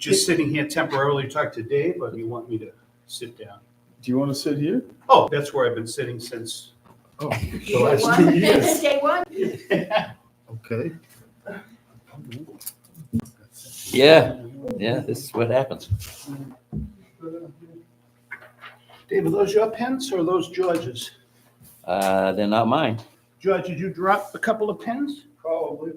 just sitting here temporarily to talk to Dave, or do you want me to sit down? Do you want to sit here? Oh, that's where I've been sitting since Oh, the last 2 years. Day one. okay. Yeah, this is what happens. Dave, are those your pens or are those George's? They're not mine. George, did you drop a couple of pens? Probably.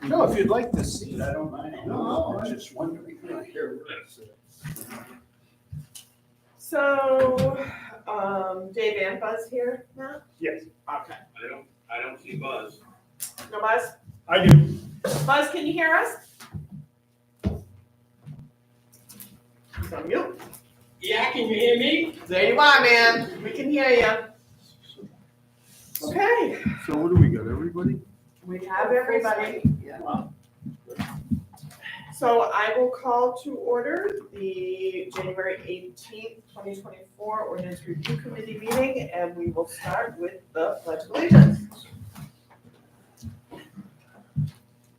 No, if you'd like to see it, I don't mind. No, I'm just wondering. So, Dave and Buzz here now? Yes, Okay. I don't see Buzz. No Buzz? I do. Buzz, can you hear us? He's on mute. Yeah, can you hear me? There you are, man. We can hear you. Okay, So what do we got, everybody? we have everybody. So I will call to order the January 18th, 2024 Ordinance Review Committee meeting, and we will start with the Pledge of Allegiance.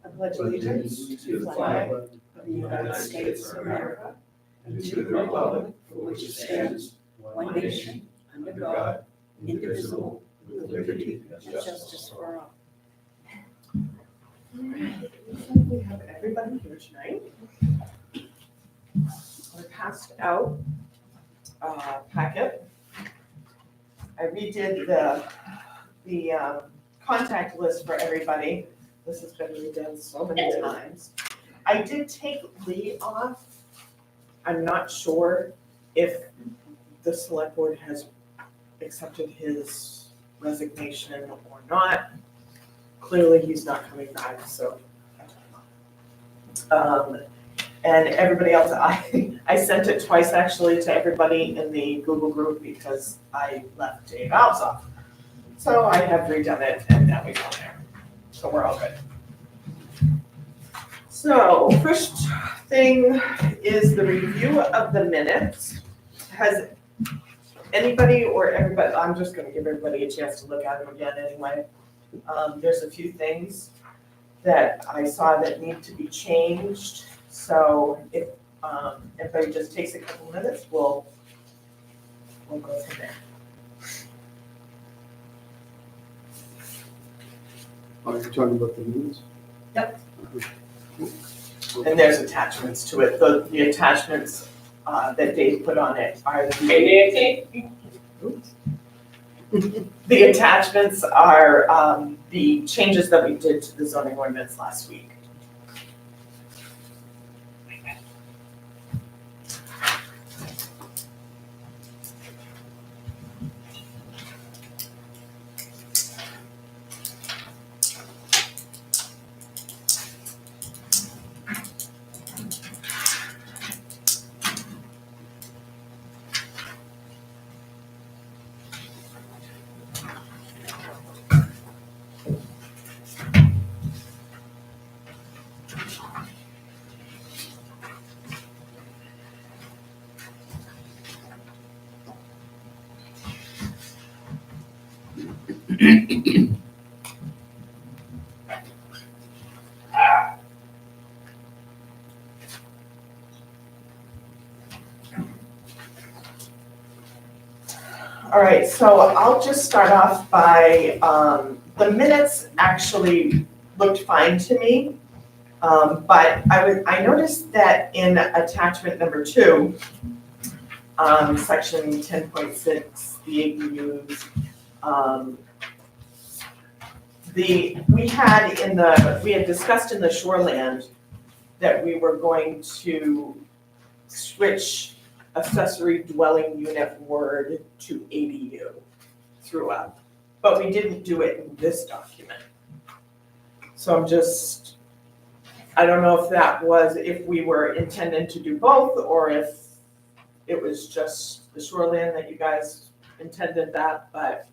I pledge allegiance to the flag of the United States of America and to the republic for which it stands, one nation, under God, indivisible, with liberty and justice for all. All right, we have everybody here tonight. I passed out a packet. I redid the contact list for everybody. This has been redone so many times. I did take Lee off. I'm not sure if the select board has accepted his resignation or not. Clearly, he's not coming back, so. And everybody else, I sent it twice actually to everybody in the Google group because I left Dave Alves off. So I have redone it and now he's on there. So we're all good. So first thing is the review of the minutes. Has anybody or everybody, I'm just gonna give everybody a chance to look at them again anyway. There's a few things that I saw that need to be changed. So if everybody just takes a couple minutes, we'll go from there. Are you talking about the news? Yep. And there's attachments to it. The attachments that Dave put on it are Hey, Nancy? the attachments are the changes that we did to the zoning ordinance last week. All right, so I'll just start off by, the minutes actually looked fine to me. But I noticed that in attachment number 2, section 10.6, the ADUs, we had discussed in the shoreland that we were going to switch accessory dwelling unit word to ADU throughout, but we didn't do it in this document. So I don't know if that was, if we were intending to do both, or if it was just the shoreland that you guys intended that, but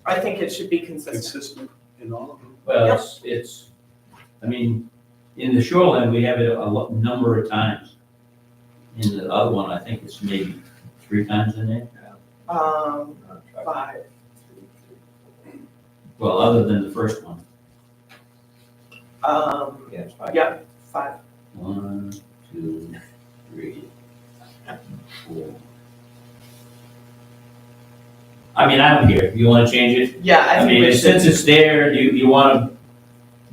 I think it should be consistent. Consistent in all of them. Well, it's, I mean, in the shoreline, we have it a number of times. In the other one, I think it's maybe 3 times in there. 5. Well, other than the first one. Yeah, it's fine. Yep, 5. 1, 2, 3, 4. I mean, I don't care. You wanna change it? Yeah, I think mean, we since should, it's there, you wanna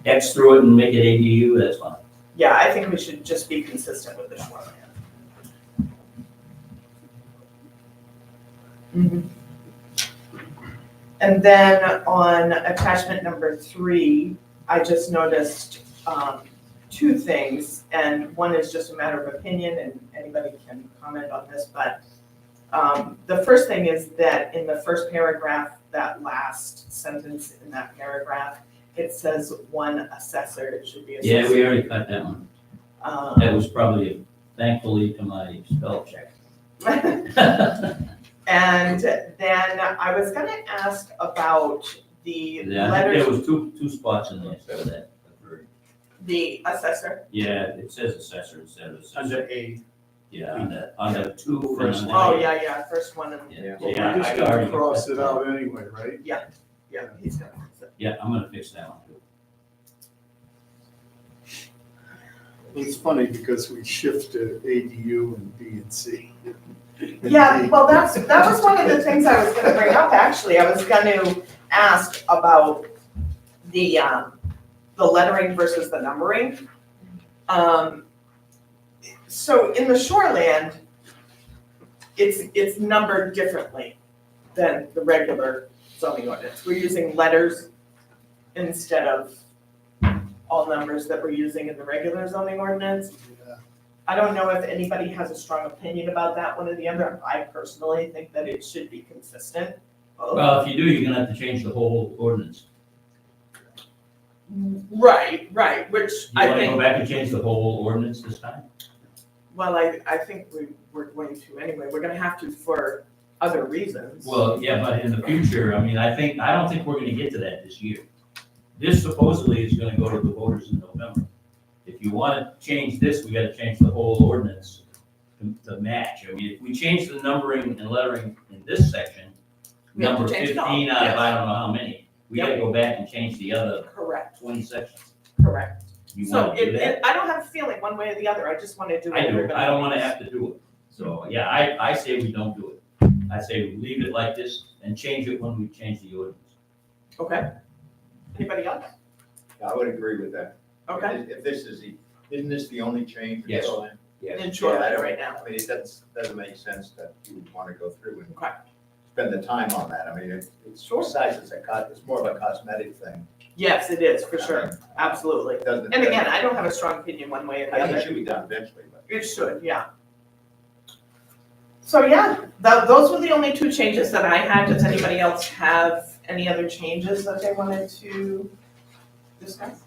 X through it and make it ADU, that's fine. yeah, I think we should just be consistent with the shoreline. Mhm. And then on attachment number 3, I just noticed 2 things, and one is just a matter of opinion, and anybody can comment on this, but the first thing is that in the first paragraph, that last sentence in that paragraph, it says 1 assessor, it should be Yeah, assessor. we already cut that one. That was probably thankfully to my spell check. And then I was gonna ask about the Yeah, I think there letters, was two spots in there for that. the assessor. Yeah, it says assessor instead of assessor. Under A. Yeah, on the 2 First and Oh, on the- yeah, first one, and, Yeah, Well, yeah, we're just I gonna already. cross cut it that. out anyway, right? yeah, he's gonna fix it. Yeah, I'm gonna fix that one too. It's funny because we shifted ADU and B and C. Yeah, well, that was one of the things I was gonna bring up, actually. I was gonna ask about the lettering versus the numbering. So in the shoreland, it's numbered differently than the regular zoning ordinance. We're using letters instead of all numbers that we're using in the regular zoning ordinance. Yeah. I don't know if anybody has a strong opinion about that one or the other. I personally think that it should be consistent. both. Well, if you do, you're gonna have to change the whole ordinance. Right, which You I wanna go think, back and change the whole ordinance this time? well, I think we're going to anyway. We're gonna have to for other reasons. Well, yeah, but in the future, I mean, I don't think we're gonna get to that this year. This supposedly is gonna go to the voters in November. If you wanna change this, we gotta change the whole ordinance to match. I mean, if we change the numbering and lettering in this section, We have to number change it all, 15 out of yes. I don't know how many, we gotta go back and change the other Correct, 20 sections. correct. You So wanna do that? I don't have a feeling one way or the other. I just wanna do I what we're do, gonna. I don't wanna have to do it. So, yeah, I say we don't do it. I say we leave it like this and change it when we change the ordinance. Okay. Anybody else? I would agree with that. Okay. If this is isn't this the only change? in Yes. shoreline? In shoreline right now. I mean, it doesn't make sense that you would want to go through and Okay. spend the time on that. I mean, it's Sure. besides, it's more of a cosmetic thing. Yes, it is, for sure. Absolutely. It doesn't. And again, I don't have a strong opinion one way or the I think it other. should be done eventually, but. It should, yeah. So yeah, those were the only 2 changes that I had. Does anybody else have any other changes that they wanted to discuss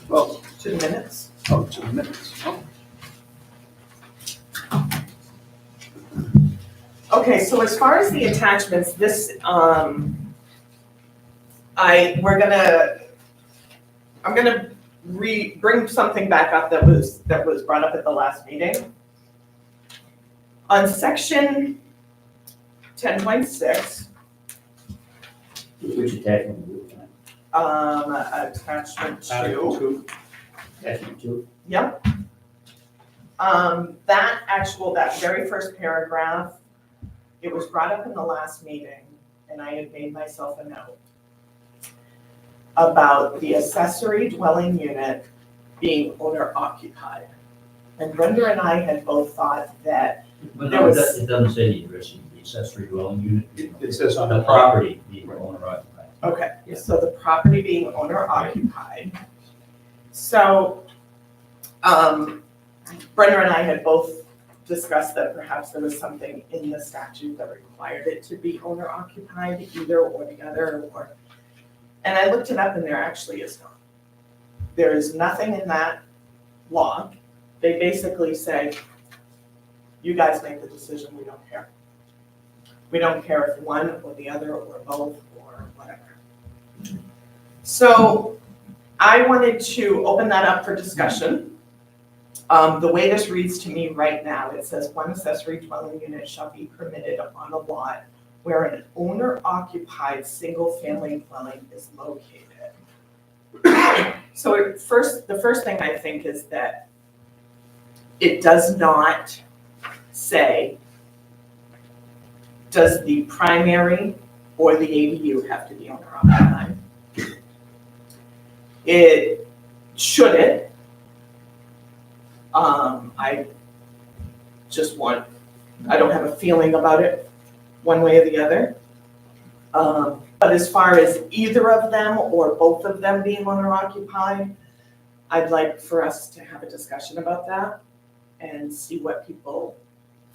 Well, to the minutes? oh, 2 minutes. Okay, so as far as the attachments, this, I'm gonna bring something back up that was brought up at the last meeting. On section 10.6, Which attachment? attachment 2. Attachment 2? Yep. That very first paragraph, it was brought up in the last meeting, and I had made myself a note about the accessory dwelling unit being owner occupied. And Brenda and I had both thought that, But There no, was- it doesn't say the address, the accessory dwelling unit. It says on The the property being owner occupied. okay, Yeah. so the property being owner occupied. So, Brenda and I had both discussed that perhaps there was something in the statute that required it to be owner occupied, either or the other, or, and I looked it up and there actually is not. There is nothing in that law. They basically say, you guys make the decision, we don't care. We don't care if one or the other or both or whatever. So I wanted to open that up for discussion. The way this reads to me right now, it says 1 accessory dwelling unit shall be permitted on a lot where an owner-occupied single-family dwelling is located. So the first thing I think is that it does not say, does the primary or the ADU have to be owner occupied? It shouldn't. I just I don't have a feeling about it one way or the other. But as far as either of them or both of them being owner occupied, I'd like for us to have a discussion about that and see what people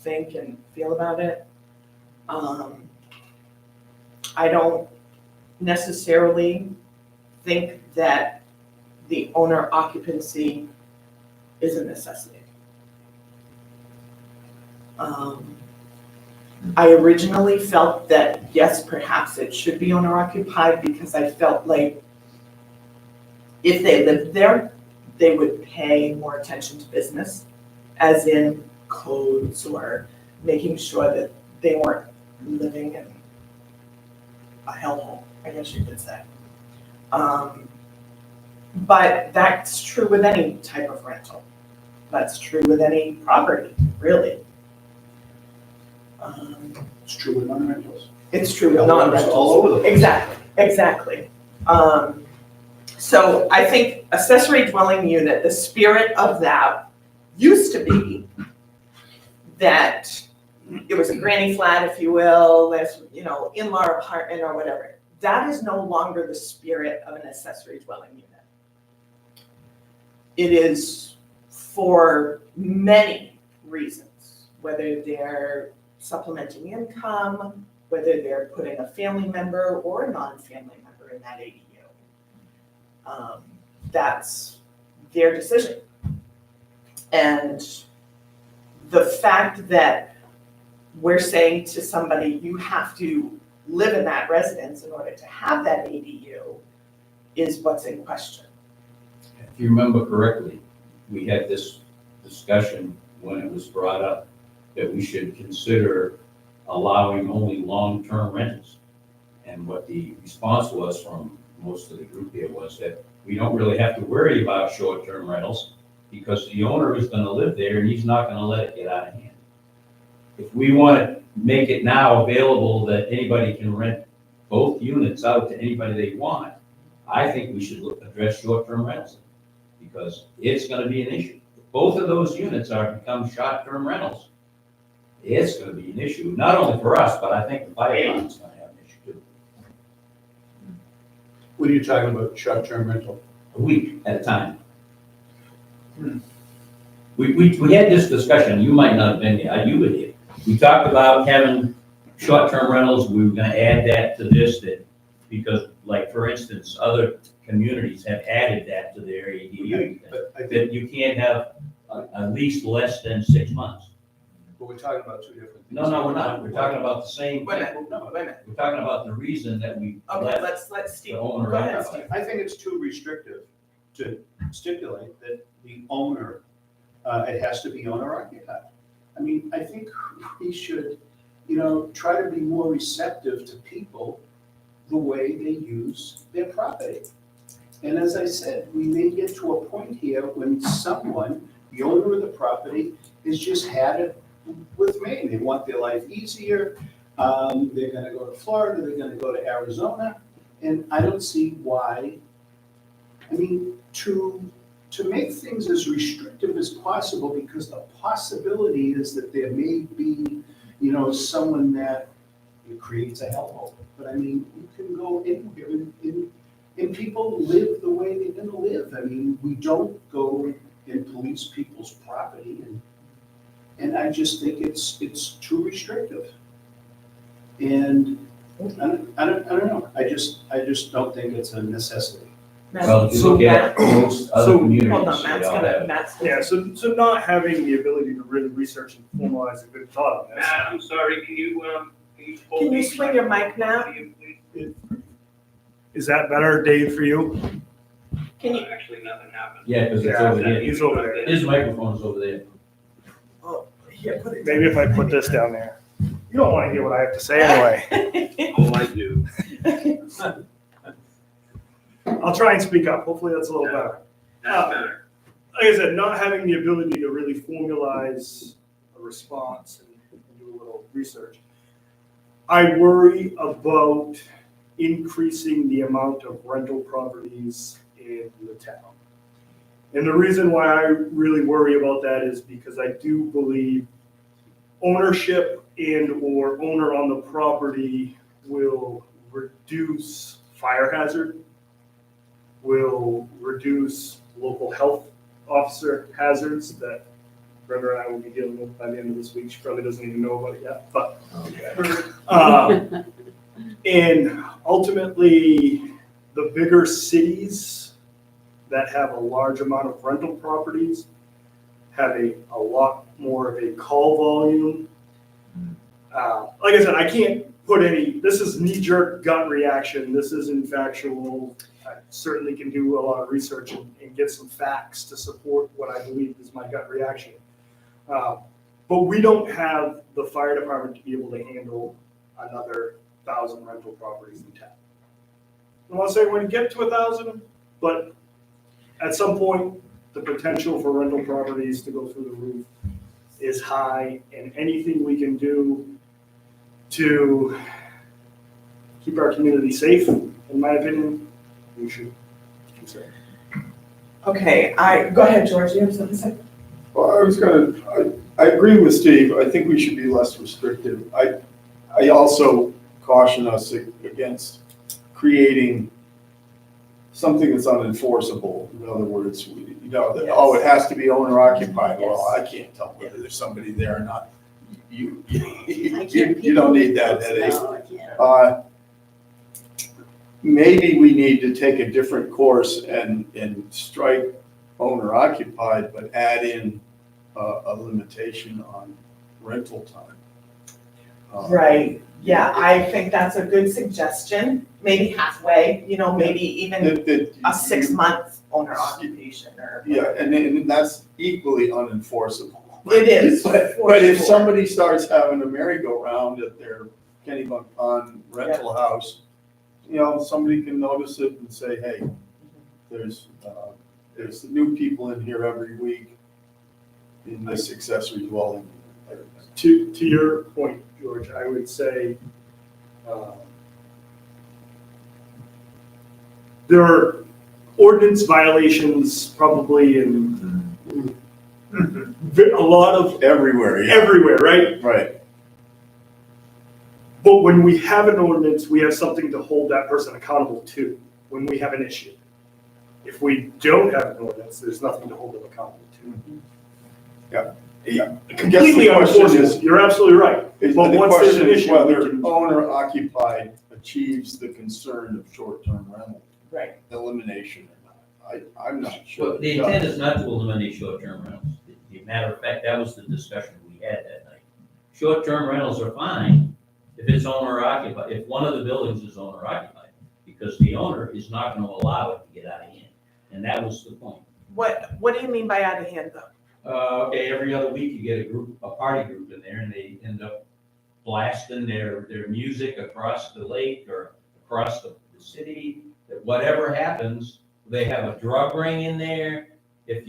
think and feel about it. I don't necessarily think that the owner occupancy is a necessity. I originally felt that, yes, perhaps it should be owner occupied because I felt like if they lived there, they would pay more attention to business, as in codes or making sure that they weren't living in a hellhole, I guess you could say. But that's true with any type of rental. That's true with any property, really. It's true with non-rentals. It's true with All non-rentals. over the place. Exactly. So I think accessory dwelling unit, the spirit of that used to be that it was a granny flat, if you will, this, in-law apartment or whatever. That is no longer the spirit of an accessory dwelling unit. It is for many reasons, whether they're supplementing income, whether they're putting a family member or a non-family member in that ADU. That's their decision. And the fact that we're saying to somebody, you have to live in that residence in order to have that ADU is what's in question. If you remember correctly, we had this discussion when it was brought up that we should consider allowing only long-term rentals. And what the response was from most of the group here was that we don't really have to worry about short-term rentals because the owner is gonna live there and he's not gonna let it get out of hand. If we wanna make it now available that anybody can rent both units out to anybody they want, I think we should address short-term rentals because it's gonna be an issue. If both of those units are become short-term rentals, it's gonna be an issue, not only for us, but I think the fire department's gonna have an issue too. What are you talking about, short-term rental? A week at a time. We had this discussion, you might not have been here, you were here. We talked about having short-term rentals, we were gonna add that to this, because like, for instance, other communities have added that to their ADU. But I think, That you can't have a lease less than 6 months. but we're talking about two different things. No, we're not, we're talking about the same Wait a thing. minute, No, wait a minute. We're talking about the reason that we Okay, left let's Steve, the go owner ahead, out. Steve. I think it's too restrictive to stipulate that the owner, it has to be owner occupied. I mean, I think we should, try to be more receptive to people the way they use their property. And as I said, we may get to a point here when someone, the owner of the property, has just had it with me. They want their life easier. They're gonna go to Florida, they're gonna go to Arizona. And I don't see why, to make things as restrictive as possible, because the possibility is that there may be, someone that it creates a hellhole. But you can go anywhere and people live the way they're gonna live. We don't go and police people's property and I just think it's too restrictive. And I don't know, I just don't think it's a necessity. Well, if you look at most other communities, Hold on, they Matt's all gonna, have. Matt's. Yeah, so not having the ability to really research and formalize a good thought on this. Matt, I'm sorry, can you hold Can you me? swing your mic, Matt? Can you please? Is that better, Dave, for you? Can you, Actually, nothing happened. Yeah, because it's Yeah, over there. he's over there. His microphone's over there. here, put it. Maybe if I put this down there. You don't want to hear what I have to say anyway. Oh, I do. I'll try and speak up. Hopefully that's a little better. That's better. Like I said, not having the ability to really formalize a response and do a little research. I worry about increasing the amount of rental properties in the town. And the reason why I really worry about that is because I do believe ownership and/or owner on the property will reduce fire hazard, will reduce local health officer hazards that Brenda and I will be dealing with by the end of this week. She probably doesn't even know about it yet, but. And ultimately, the bigger cities that have a large amount of rental properties have a lot more of a call volume. Like I said, I can't put any, this is knee-jerk gut reaction, this isn't factual. I certainly can do a lot of research and get some facts to support what I believe is my gut reaction. But we don't have the fire department to be able to handle another 1,000 rental properties in town. I'm not saying we're gonna get to 1,000, but at some point, the potential for rental properties to go through the roof is high, and anything we can do to keep our community safe, in my opinion, we should consider. Okay, go ahead, George, you have something to say? Well, I agree with Steve. I think we should be less restrictive. I also caution us against creating something that's unenforceable. In other words, it has to be owner occupied. Well, I can't tell whether there's somebody there or not. You don't need that headache. Maybe we need to take a different course and strike owner occupied, but add in a limitation on rental time. Right, yeah, I think that's a good suggestion, maybe halfway, maybe even a 6-month owner occupation or. Yeah, and that's equally unenforceable. It is, But for if sure. somebody starts having a merry-go-round at their Kennybunk Pond rental house, somebody can notice it and say, hey, there's new people in here every week in this accessory dwelling. To your point, George, I would say there are ordinance violations probably in a lot of Everywhere, yeah. everywhere, right? Right. But when we have an ordinance, we have something to hold that person accountable to when we have an issue. If we don't have an ordinance, there's nothing to hold them accountable to. Yeah. Completely unenforceable, you're absolutely right. The But once there's question an is issue, whether we can- owner occupied achieves the concern of short-term rental Right. elimination or not. I'm not sure. Well, the intent is not to eliminate short-term rentals. As a matter of fact, that was the discussion we had that night. Short-term rentals are fine if it's owner occupied, if one of the buildings is owner occupied, because the owner is not gonna allow it to get out of hand. And that was the point. What do you mean by out of hand though? Okay, every other week you get a party group in there and they end up blasting their music across the lake or across the city. That whatever happens, they have a drug ring in there. If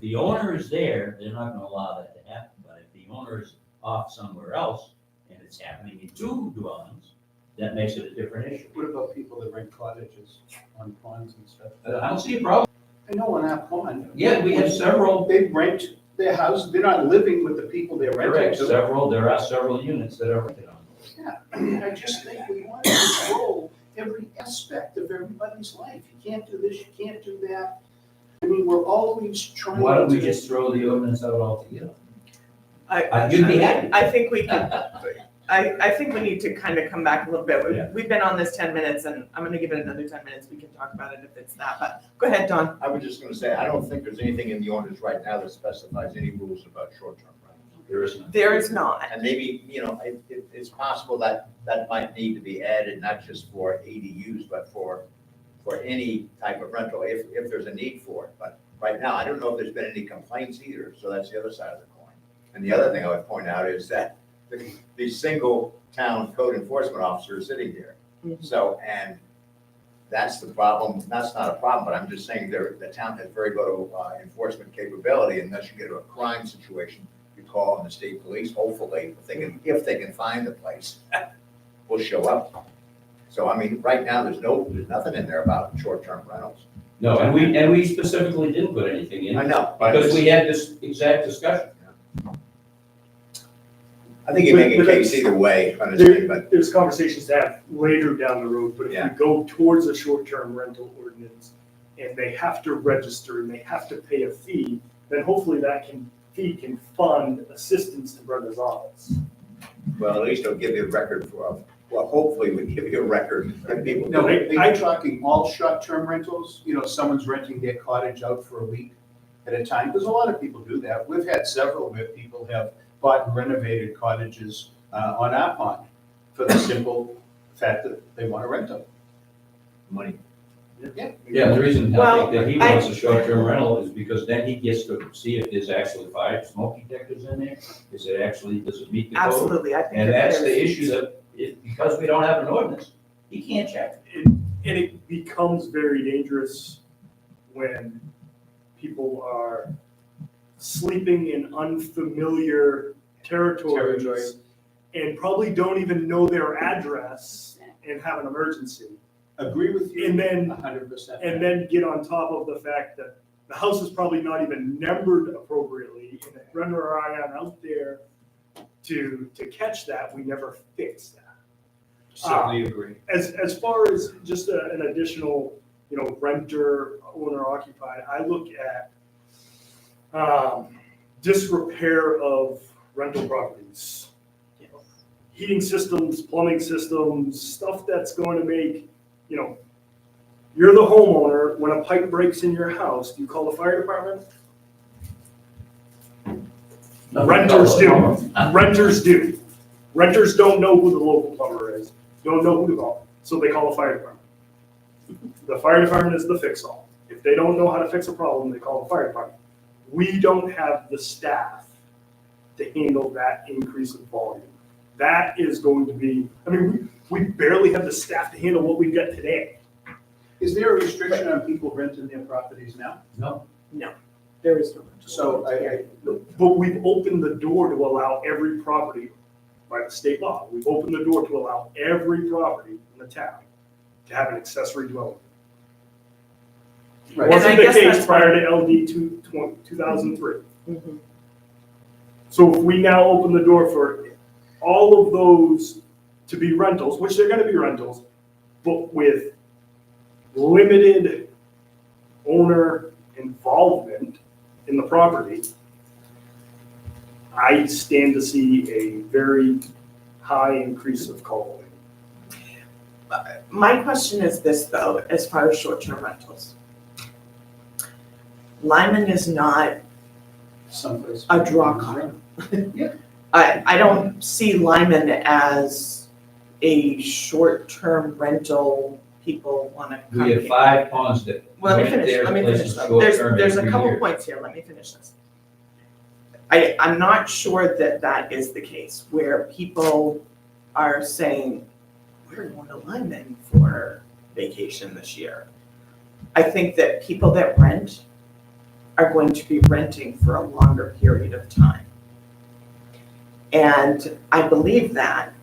the owner is there, they're not gonna allow that to happen. But if the owner is off somewhere else and it's happening in 2 dwellings, that makes it a different issue. What about people that rent cottages on ponds and stuff? I don't see a problem. I know on that pond. Yeah, we have several. They rent their house, they're not living with the people they're renting to. There are several units that are rented on. Yeah, I mean, I just think we want to control every aspect of everybody's life. You can't do this, you can't do that. I mean, we're always trying to. Why don't we just throw the ordinance out altogether? I You'd be happy. I think we can, I think we need to kind of come back a little bit. Yeah. We've been on this 10 minutes and I'm gonna give it another 10 minutes. We can talk about it if it's that, but go ahead, Don. I was just gonna say, I don't think there's anything in the ordinance right now that specifies any rules about short-term rentals. There is none. There is not. And maybe, it's possible that might need to be added, not just for ADUs, but for any type of rental, if there's a need for it. But right now, I don't know if there's been any complaints either, so that's the other side of the coin. And the other thing I would point out is that the single town code enforcement officer is sitting here. Mhm. So, and that's the problem. That's not a problem, but I'm just saying the town has very little enforcement capability unless you get to a crime situation. You call on the state police, hopefully, if they can find the place, will show up. So, I mean, right now, there's nothing in there about short-term rentals. No, and we specifically didn't put anything in. I know. Because we had this exact discussion. I think you make a case either way, honestly, but There's conversations to have later down the road, but if Yeah. we go towards a short-term rental ordinance and they have to register and they have to pay a fee, then hopefully fee can fund assistance to Brenda's office. well, at least it'll give you a record for, well, hopefully we give you a record and people No, do it. are you talking all short-term rentals? You know, someone's renting their cottage out for a week at a time? Because a lot of people do that. We've had several where people have bought and renovated cottages on our pond for the simple fact that they want to rent them. Money. Yeah, the reason I Well, think that he wants a short-term rental is because then he gets to see if there's actually fire smoke detectors in there. Does it meet the code? Absolutely, I think. And that that's the there's- issue because we don't have an ordinance, he can't check. And it becomes very dangerous when people are sleeping in unfamiliar territories and probably don't even know their address and have an emergency. Agree with you And then 100%. and then get on top of the fact that the house is probably not even numbered appropriately, and if Brenda or I aren't out there to catch that, we never fix that. Certainly agree. As far as just an additional, renter, owner occupied, I look at disrepair of rental properties. Heating systems, plumbing systems, stuff that's going to make, you're the homeowner, when a pipe breaks in your house, do you call the fire department? Renters do. Renters do. Renters don't know who the local plumber is, don't know who to call, so they call the fire department. The fire department is the fix-all. If they don't know how to fix a problem, they call the fire department. We don't have the staff to handle that increase in volume. That is going to be, we barely have the staff to handle what we've got today. Is there a restriction on people renting their properties now? No. There is no. So But we've opened the door to allow every property, by the state law, we've opened the door to allow every property in the town to have an accessory dwelling. Right. Wasn't And I the guess case that's prior to LD 2003. Mhm. So if we now open the door for all of those to be rentals, which they're gonna be rentals, but with limited owner involvement in the property, I stand to see a very high increase of call volume. My question is this though, as far as short-term rentals. Lyman is not someplace. a draw card. Yeah. I don't see Lyman as a short-term rental, people wanna come We have here. 5 ponds that Well, let me rent finish, their let me places finish though. short-term There's a every couple year. points here, let me finish this. I'm not sure that that is the case, where people are saying, we're going to Lyman for vacation this year. I think that people that rent are going to be renting for a longer period of time. And I believe that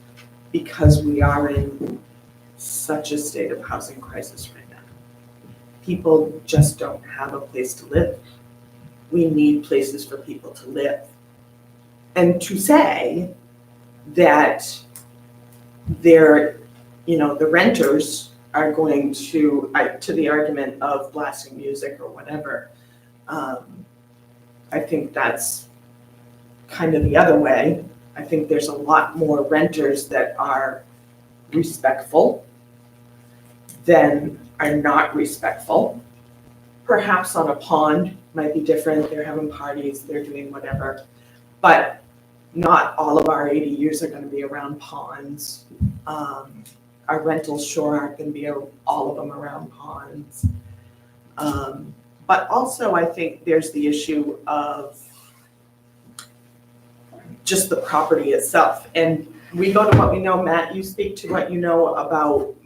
because we are in such a state of housing crisis right now. People just don't have a place to live. We need places for people to live. And to say that they're, the renters are going to the argument of blasting music or whatever, I think that's kind of the other way. I think there's a lot more renters that are respectful than are not respectful. Perhaps on a pond might be different, they're having parties, they're doing whatever. But not all of our ADUs are gonna be around ponds. Our rentals sure aren't gonna be all of them around ponds. But also I think there's the issue of just the property itself. And we go to what we know. Matt, you speak to what you know about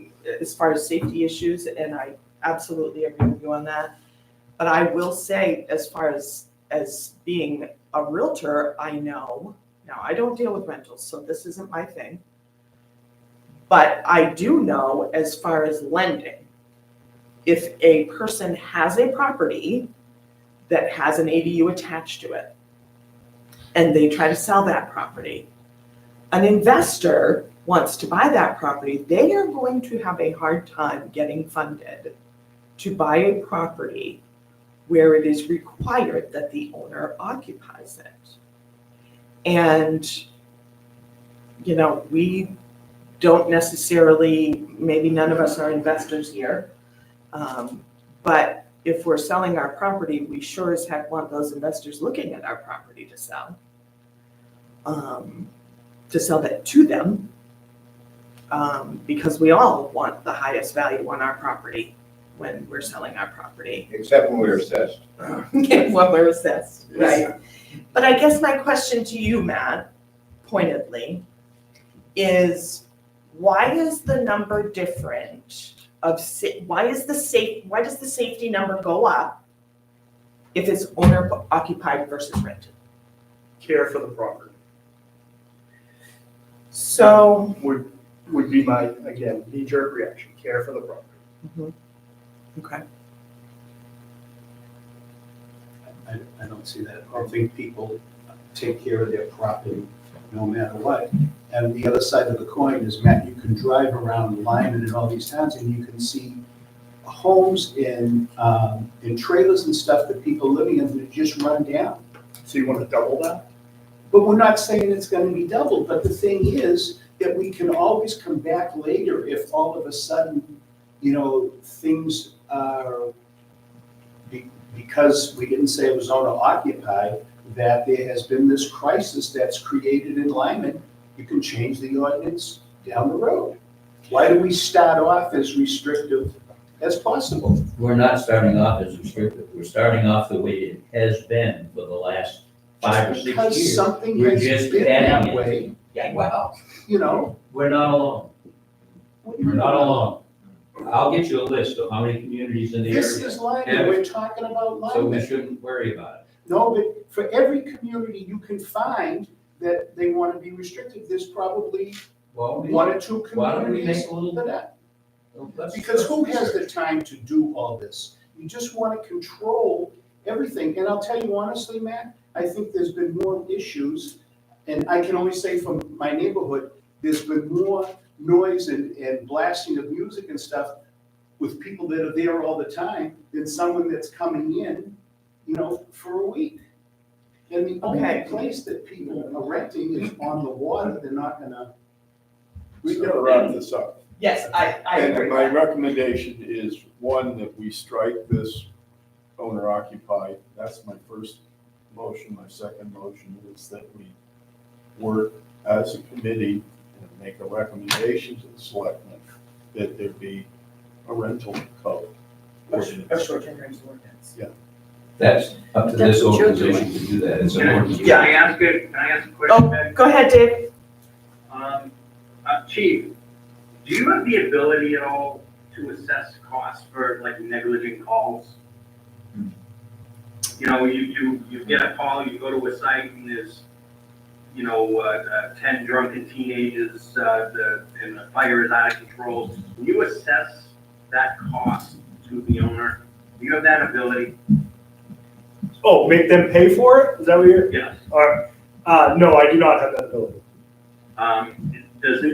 as far as safety issues, and I absolutely agree with you on that. But I will say, as far as being a realtor, I know, now I don't deal with rentals, so this isn't my thing. But I do know, as far as lending, if a person has a property that has an ADU attached to it, and they try to sell that property, an investor wants to buy that property, they are going to have a hard time getting funded to buy a property where it is required that the owner occupies it. And, you know, we don't necessarily, maybe none of us are investors here, but if we're selling our property, we sure as heck want those investors looking at our property to sell that to them, because we all want the highest value on our property when we're selling our property. Except when we're assessed. When we're assessed, right? But I guess my question to you, Matt, pointedly, is why is the number different why does the safety number go up if it's owner occupied versus rented? Care for the property So, would be my, again, knee-jerk reaction, care for the property. okay, I don't see that. I think people take care of their property no matter what. And the other side of the coin is, Matt, you can drive around Lyman and all these towns and you can see homes in trailers and stuff that people living in that just run down. So you want to double that? But we're not saying it's gonna be doubled, but the thing is that we can always come back later if all of a sudden, you know, things are, because we didn't say it was owner occupied, that there has been this crisis that's created in Lyman. You can change the ordinance down the road. Why do we start off as restrictive as possible? We're not starting off as restrictive. We're starting off the way it has been for the last 5 or 6 Because years. something We're has just been adding that it. way, Yeah, well, you know? we're not alone. We're not alone. I'll get you a list of how many communities in the This area, is Lyman, we're talking about so we Lyman. shouldn't worry about it. No, but for every community you can find that they want to be restricted, there's probably Well, one or two why don't we communities make a little- for that. let's- Because who has the time to do all this? You just want to control everything. And I'll tell you honestly, Matt, I think there's been more issues, and I can only say from my neighborhood, there's been more noise and blasting of music and stuff with people that are there all the time than someone that's coming in, you know, for a week. And the only Okay. place that people are renting is on the water. They're not gonna. We gotta wrap this up. yes, I agree. And my recommendation is, one, that we strike this owner occupied. That's my first motion. My second motion is that we work as a committee and make a recommendation to the selectmen that there be a rental code. A short-term rental ordinance. That's up to That's this what you're organization to do that. It's an Can I ordinance. Yeah. can I ask a question? Oh, go ahead, Dave. Chief, do you have the ability at all to assess costs for like negligent calls? You know, you get a call, you go to a site and there's, you know, 10 drunken teenagers, and the fire is out of control. Can you assess that cost to the owner? Do you have that ability? Oh, make them pay for it? Is that what you're? Yes. All right. No, I do not have that ability. Does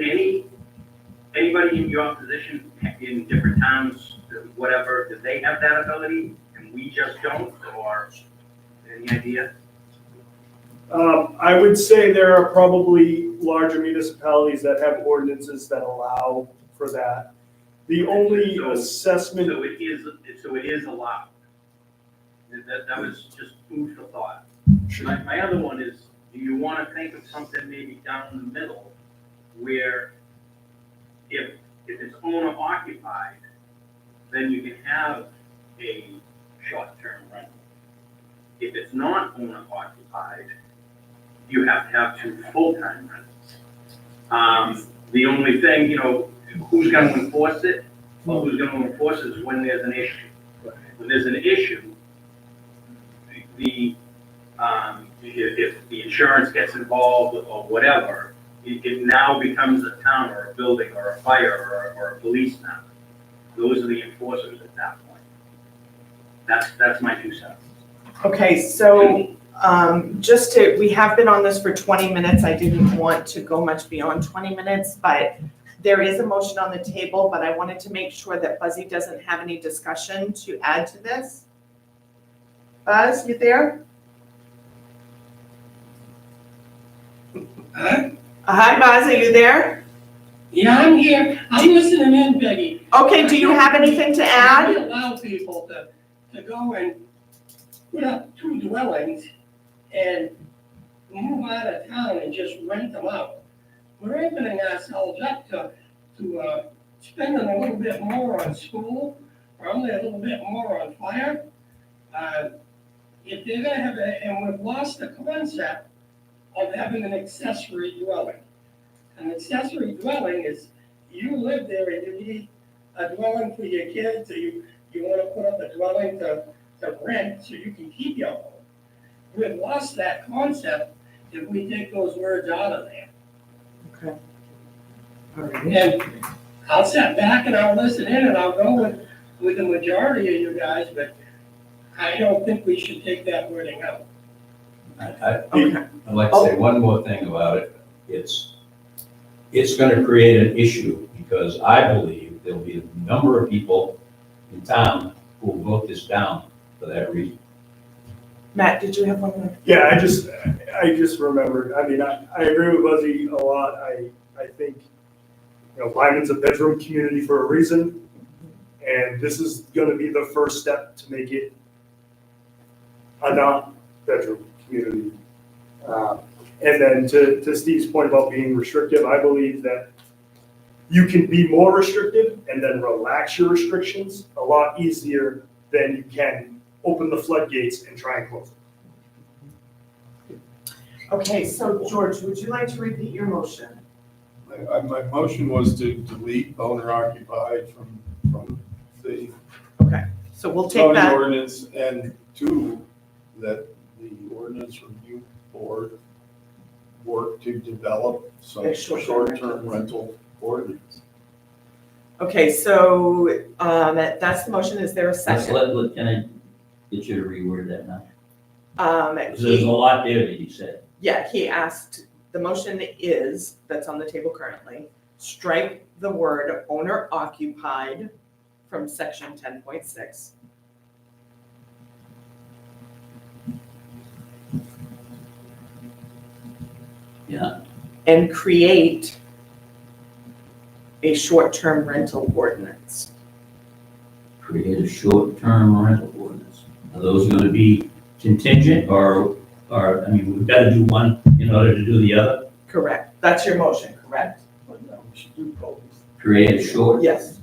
anybody in your position in different towns, whatever, do they have that ability and we just don't, or any idea? I would say there are probably larger municipalities that have ordinances that allow for that. The only So- assessment, So it is allowed. That was just food for thought. My other one is, do you want to think of something maybe down in the middle where if it's owner occupied, then you can have a short-term rental. If it's not owner occupied, you have to have 2 full-time rentals. The only thing, you know, who's gonna enforce it? Well, who's gonna enforce it is when there's an issue. When there's an issue, if the insurance gets involved or whatever, it now becomes a town or a building or a fire or a police now. Those are the enforcers at that point. That's my 2 cents. Okay, so, we have been on this for 20 minutes. I didn't want to go much beyond 20 minutes, but there is a motion on the table, but I wanted to make sure that Buzzy doesn't have any discussion to add to this. Buzz, you there? Hi, Buzz, are you there? Yeah, I'm here. I'm listening in, Peggy. Okay, do you have anything to We add? allow people to go and put up 2 dwellings and move out of town and just rent them out. We're opening ourselves up to spending a little bit more on school, probably a little bit more on fire. If they're gonna have and we've lost the concept of having an accessory dwelling. An accessory dwelling is, you live there and you need a dwelling for your kids, or you wanna put up a dwelling to rent so you can keep your home. We've lost that concept if we take those words out of there. Okay. All right. And I'll sit back and I'll listen in and I'll go with the majority of you guys, but I don't think we should take that wording out. Okay. I'd like to say one more thing about it. It's gonna create an issue, because I believe there'll be a number of people in town who will vote this down for that reason. Matt, did you have one more? Yeah, I just remembered, I mean, I agree with Buzzy a lot. I think, Lyman's a bedroom community for a reason, and this is gonna be the first step to make it a not-bedroom community. And then to Steve's point about being restrictive, I believe that you can be more restrictive and then relax your restrictions a lot easier than you can open the floodgates and try and close them. Okay, so George, would you like to repeat your motion? My motion was to delete owner occupied from the So we'll take zoning that, ordinance, and 2, that the ordinance review board work to develop some A short-term short-term rental ordinance. okay, so, that's the motion. Is there a second? Can I get you to reword that now? Because He- there's a lot there that you said. Yeah, he asked, the motion is, that's on the table currently, strike the word owner occupied from section 10.6. Yeah. And create a short-term rental ordinance. Create a short-term rental ordinance. Are those gonna be contingent, or, I mean, we've gotta do one in order to do the other? Correct. That's your motion, correct? But no, we should do both. Create a short, Yes,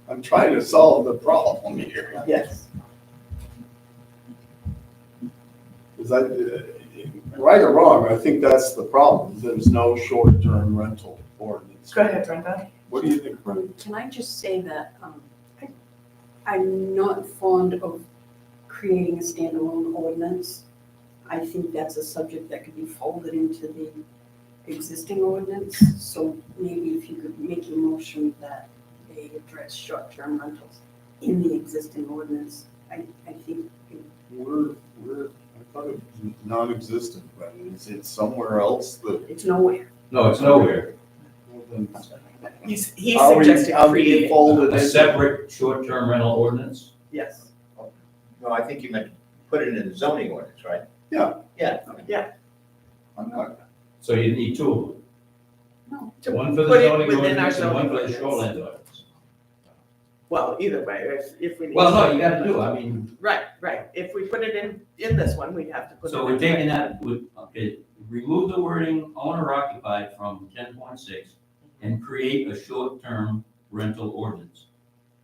I'm trying to solve the problem here. yes. Is right or wrong, I think that's the problem. There's no short-term rental ordinance. Go ahead, Brenda. What do you think, Brenda? Can I just say that I'm not fond of creating a standalone ordinance. I think that's a subject that could be folded into the existing ordinance. So maybe if you could make a motion that they address short-term rentals in the existing ordinance, I think. I thought it was non-existent, but is it somewhere else that? It's nowhere. no, it's nowhere. He's Are we suggesting creating, folded A in? separate short-term rental ordinance? yes. No, I think you meant put it in the zoning ordinance, right? Yeah. Yeah. I'm not, So you need 2 of them. No. To One for the put it zoning within our ordinance and one zoning for the ordinance. shoreline ordinance. Well, either way, if we need. Well, no, you gotta do, I mean, Right. If we put it in this one, we'd have to put it in. so we're taking that, okay, remove the wording owner occupied from 10.6 and create a short-term rental ordinance.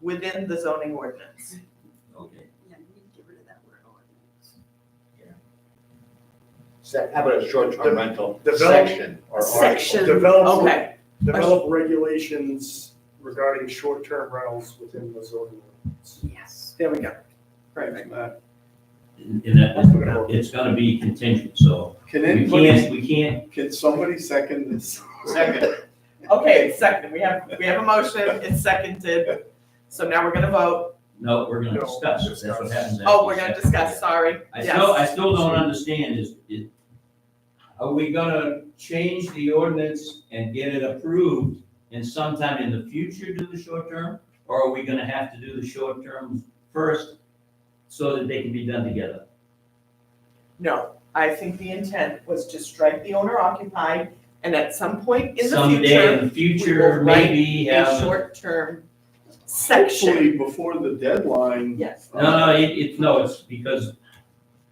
Within the zoning ordinance. Okay. Yeah, we need to get rid of that word ordinance. How about a short-term rental Develop- section or article? Section. Develop, Okay, develop regulations regarding short-term rentals within the zoning ordinance. Yes, there we go. Perfect. And that, it's gonna be contingent, so Can we anybody, we can't, can somebody second this? Second. Okay, it's seconded. We have a motion, it's seconded. So now we're gonna vote. no, we're gonna No, discuss, that's what happens. Oh, after we're you gonna second. discuss, sorry. I Yes. still don't understand is, are we gonna change the ordinance and get it approved and sometime in the future do the short term? Or are we gonna have to do the short term first so that they can be done together? No, I think the intent was to strike the owner occupied, and at some point in the Someday in future, the we future, will write maybe a have. short-term section. Hopefully before the deadline. Yes. No, it's because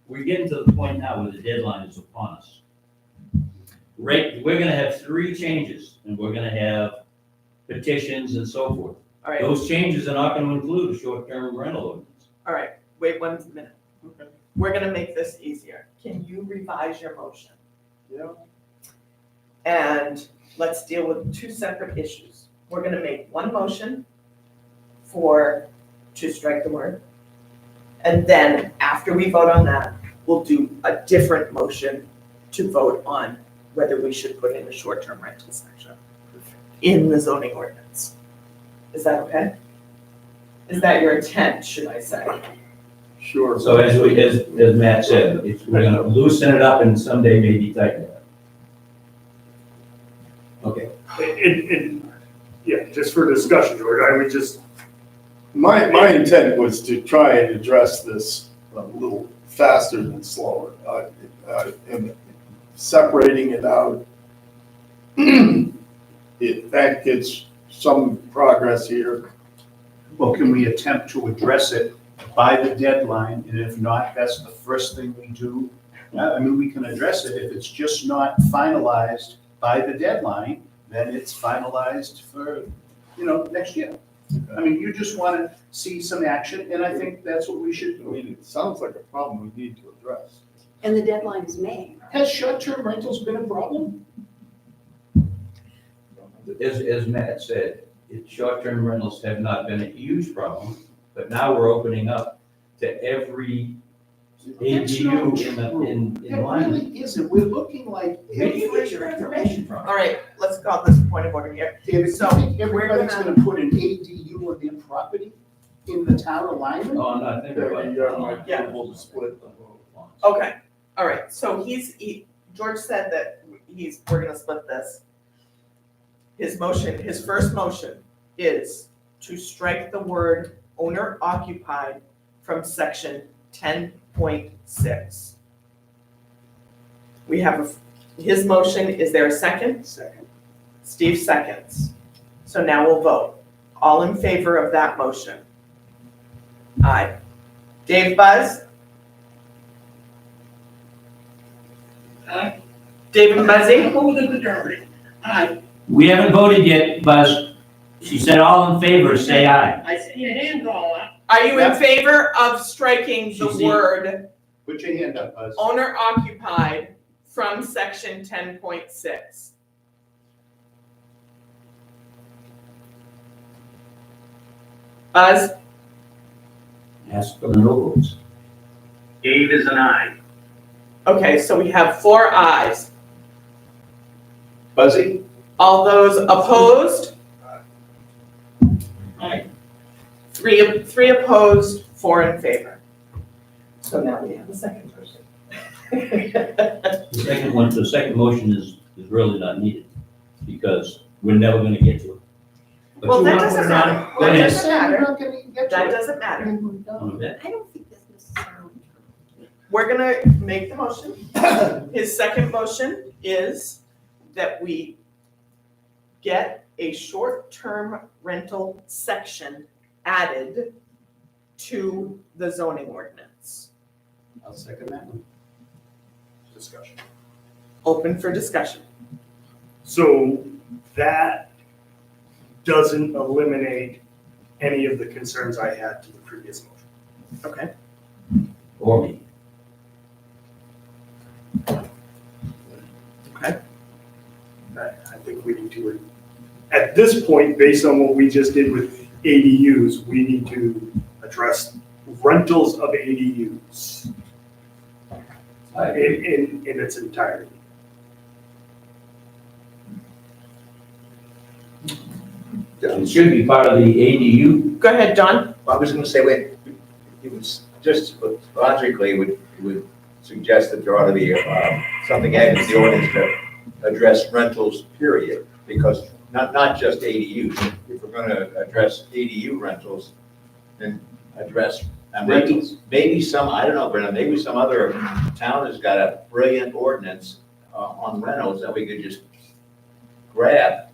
we're getting to the point now where the deadline is upon us. Right, we're gonna have 3 changes, and we're gonna have petitions and so forth. All right, Those changes are not gonna include a short-term rental ordinance. all right, wait 1 minute. Okay. We're gonna make this easier. Can you revise your motion? Yeah. And let's deal with 2 separate issues. We're gonna make one motion to strike the word. And then after we vote on that, we'll do a different motion to vote on whether we should put in a short-term rental section in the zoning ordinance. Is that okay? Is that your intent, should I say? Sure. So as Matt said, we're gonna loosen it up and someday maybe tighten it up. Okay. Yeah, just for discussion, George, I would just, My intent was to try and address this a little faster than slower. And separating it out, that gets some progress here. Well, can we attempt to address it by the deadline, and if not, that's the first thing we do? I mean, we can address it, if it's just not finalized by the deadline, then it's finalized for, next year. I mean, you just wanna see some action, and I think that's what we should I do. mean, it sounds like a problem we need to address. And the deadline is May. Has short-term rentals been a problem? As Matt said, short-term rentals have not been a huge problem, but now we're opening up to every That's not ADU in It line. really isn't, we're looking like. Where do you get your information from? All right, let's call this a point of order here. David, So, so everybody's we're gonna put an ADU on their property in the town of Lyman? Oh, I'm not thinking about it. You got my Yeah. approval to split. Okay, all right, so George said that we're gonna split this. His first motion is to strike the word owner occupied from section 10.6. We have his motion, is there a second? Second. Steve seconds. So now we'll vote. All in favor of that motion? Aye. Dave Buzz? Aye. David Buzzy? Hold the majority. Aye. We haven't voted yet, Buzz. She said all in favor, say aye. I see your hand all up. Are you in Yep. favor of striking the She's- word Put your hand up, Buzz. owner occupied from section 10.6? Buzz? Ask for the no votes. Dave is an aye. Okay, so we have 4 ayes. Buzzy? All those opposed? Aye. 3 opposed, 4 in favor. So now we have a second person. The second motion is really not needed, because we're never gonna get to it. But Well, you that wanna put doesn't it on? matter. Go That ahead. doesn't matter. We're not gonna get to That it. doesn't matter. On that. I don't think that's necessarily true. We're gonna make the motion. His second motion is that we get a short-term rental section added to the zoning ordinance. I'll second that one. discussion. Open for discussion. So that doesn't eliminate any of the concerns I had to the previous motion. Okay. Or me. I think we need to at this point, based on what we just did with ADUs, we need to address rentals of ADUs in its entirety. It should be part of the ADU. Go ahead, John. I was gonna say, wait, it was just logically would suggest that there ought to be something added to the ordinance to address rentals, period, because not just ADUs. If we're gonna address ADU rentals, then address, and maybe some, I don't know, Brennan, maybe some other town has got a brilliant ordinance on rentals that we could just grab,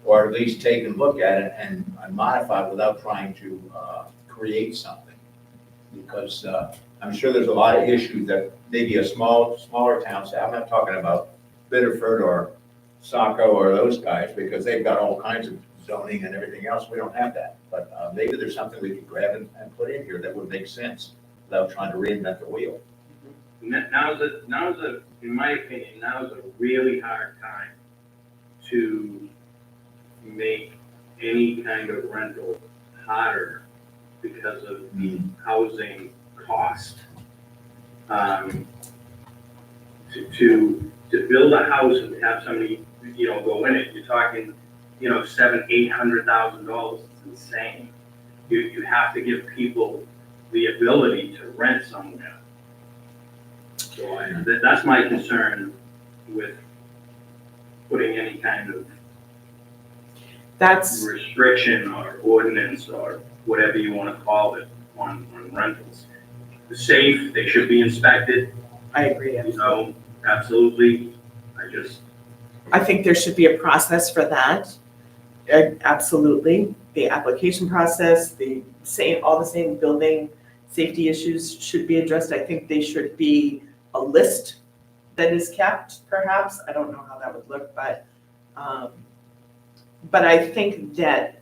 or at least take and look at it and modify it without trying to create something. Because I'm sure there's a lot of issues that maybe a smaller town, say, I'm not talking about Biddeford or Saco or those guys, because they've got all kinds of zoning and everything else. We don't have that. But maybe there's something we could grab and put in here that would make sense without trying to reinvent the wheel. Now's in my opinion, now's a really hard time to make any kind of rental harder because of housing cost. To build a house and have somebody, go in it, you're talking, $700,000-800,000. It's insane. You have to give people the ability to rent somewhere. So that's my concern with putting any kind of restriction or ordinance or whatever you want to call it on rentals. Safe, they should be inspected. I agree. Absolutely. I think there should be a process for that. Absolutely. The application process, all the same building safety issues should be addressed. I think they should be a list that is kept, perhaps. I don't know how that would look, but I think that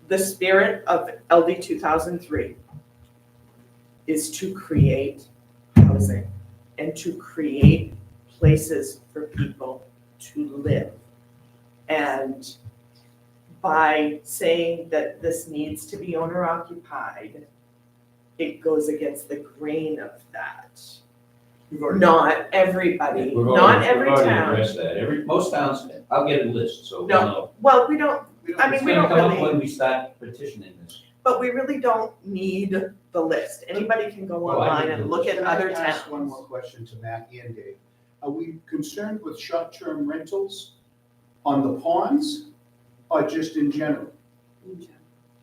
the spirit of LD 2003 is to create housing and to create places for people to live. And by saying that this needs to be owner occupied, it goes against the grain of that. Not everybody, not every We've already town. addressed that. Most towns, I'll get a list, so we'll No. know. Well, we don't, I mean, It's we gonna don't come up really, when we start petitioning this. but we really don't need the list. Anybody can go Oh, I online need and the look at Can I other ask towns. one more question to Matt and Dave? Are we concerned with short-term rentals on the ponds or just in general?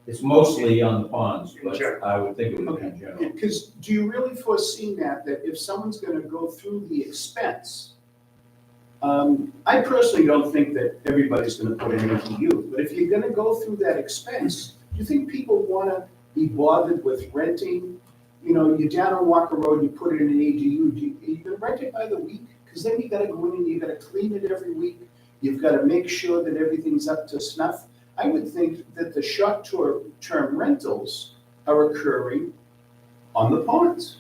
It's mostly on the ponds, In but general. I would think it would be in general. Because do you really foresee, Matt, that if someone's gonna go through the expense, I personally don't think that everybody's gonna put in an ADU, but if you're gonna go through that expense, do you think people wanna be bothered with renting? You're down on Walker Road, you put it in an ADU, are you gonna rent it by the week? Because then you gotta go in and you gotta clean it every week, you've gotta make sure that everything's up to snuff. I would think that the short-term rentals are occurring on the ponds.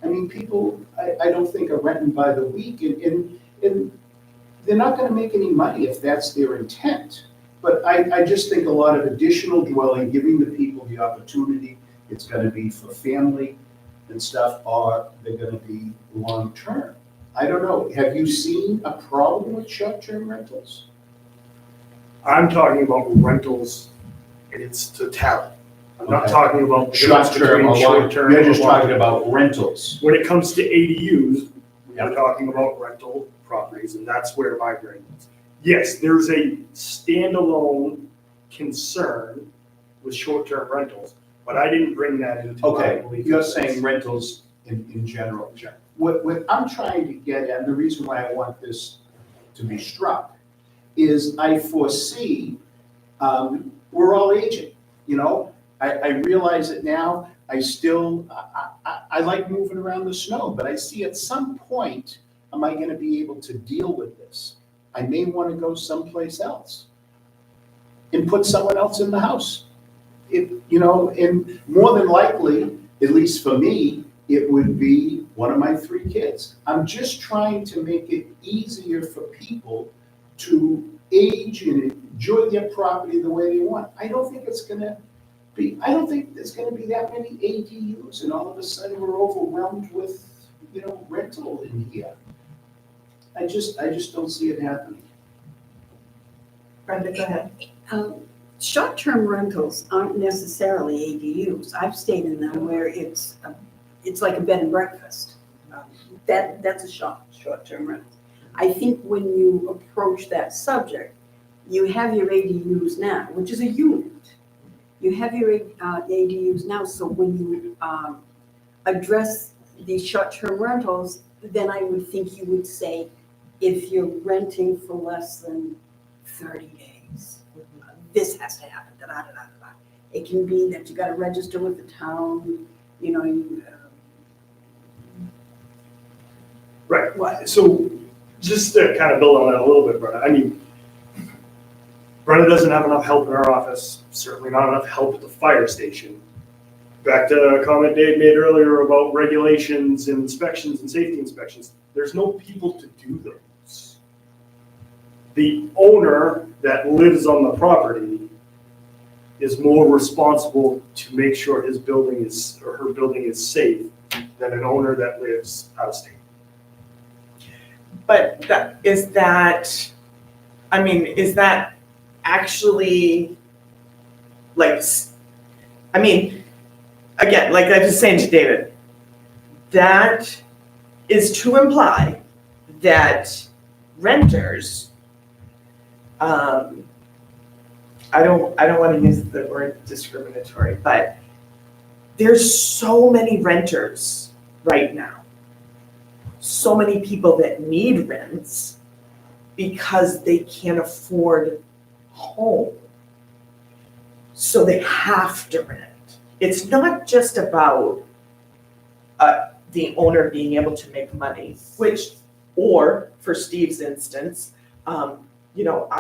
I mean, people, I don't think are renting by the week, and they're not gonna make any money if that's their intent. But I just think a lot of additional dwelling, giving the people the opportunity, it's gonna be for family and stuff, or they're gonna be long-term. I don't know, have you seen a problem with short-term rentals? I'm talking about rentals in its totality. I'm not Okay. talking about the difference Short-term, between short-term you're and just talking long-term. about rentals. When it comes to ADUs, Yeah. we're talking about rental properties, and that's where my brain is. Yes, there's a standalone concern with short-term rentals, but I didn't bring that into my Okay, belief. you're saying rentals in general. What I'm trying to get at, and the reason why I want this to be struck, is I foresee, we're all aging, I realize it now, I like moving around the snow, but I see at some point, am I gonna be able to deal with this? I may wanna go someplace else and put someone else in the house. And more than likely, at least for me, it would be one of my 3 kids. I'm just trying to make it easier for people to age and enjoy their property the way they want. I don't think there's gonna be that many ADUs, and all of a sudden we're overwhelmed with, rental in here. I just don't see it happening. Brenda, go ahead. Short-term rentals aren't necessarily ADUs. I've stayed in them where it's like a bed and breakfast. That's a short-term rental. I think when you approach that subject, you have your ADUs now, which is a unit. You have your ADUs now, so when you address these short-term rentals, then I would think you would say, if you're renting for less than 30 days, this has to happen, da-da-da-da-da. It can be that you gotta register with the town, Right, so just to kind of build on that a little bit, Brenda, I mean, Brenda doesn't have enough help in her office, certainly not enough help at the fire station. Back to a comment Dave made earlier about regulations and inspections and safety inspections, there's no people to do those. The owner that lives on the property is more responsible to make sure his building is, or her building is safe than an owner that lives out of state. But is that actually, like, again, like I was saying to David, that is to imply that renters, I don't want to use the word discriminatory, but there's so many renters right now. So many people that need rents because they can't afford home. So they have to rent. It's not just about the owner being able to make money, or for Steve's instance, I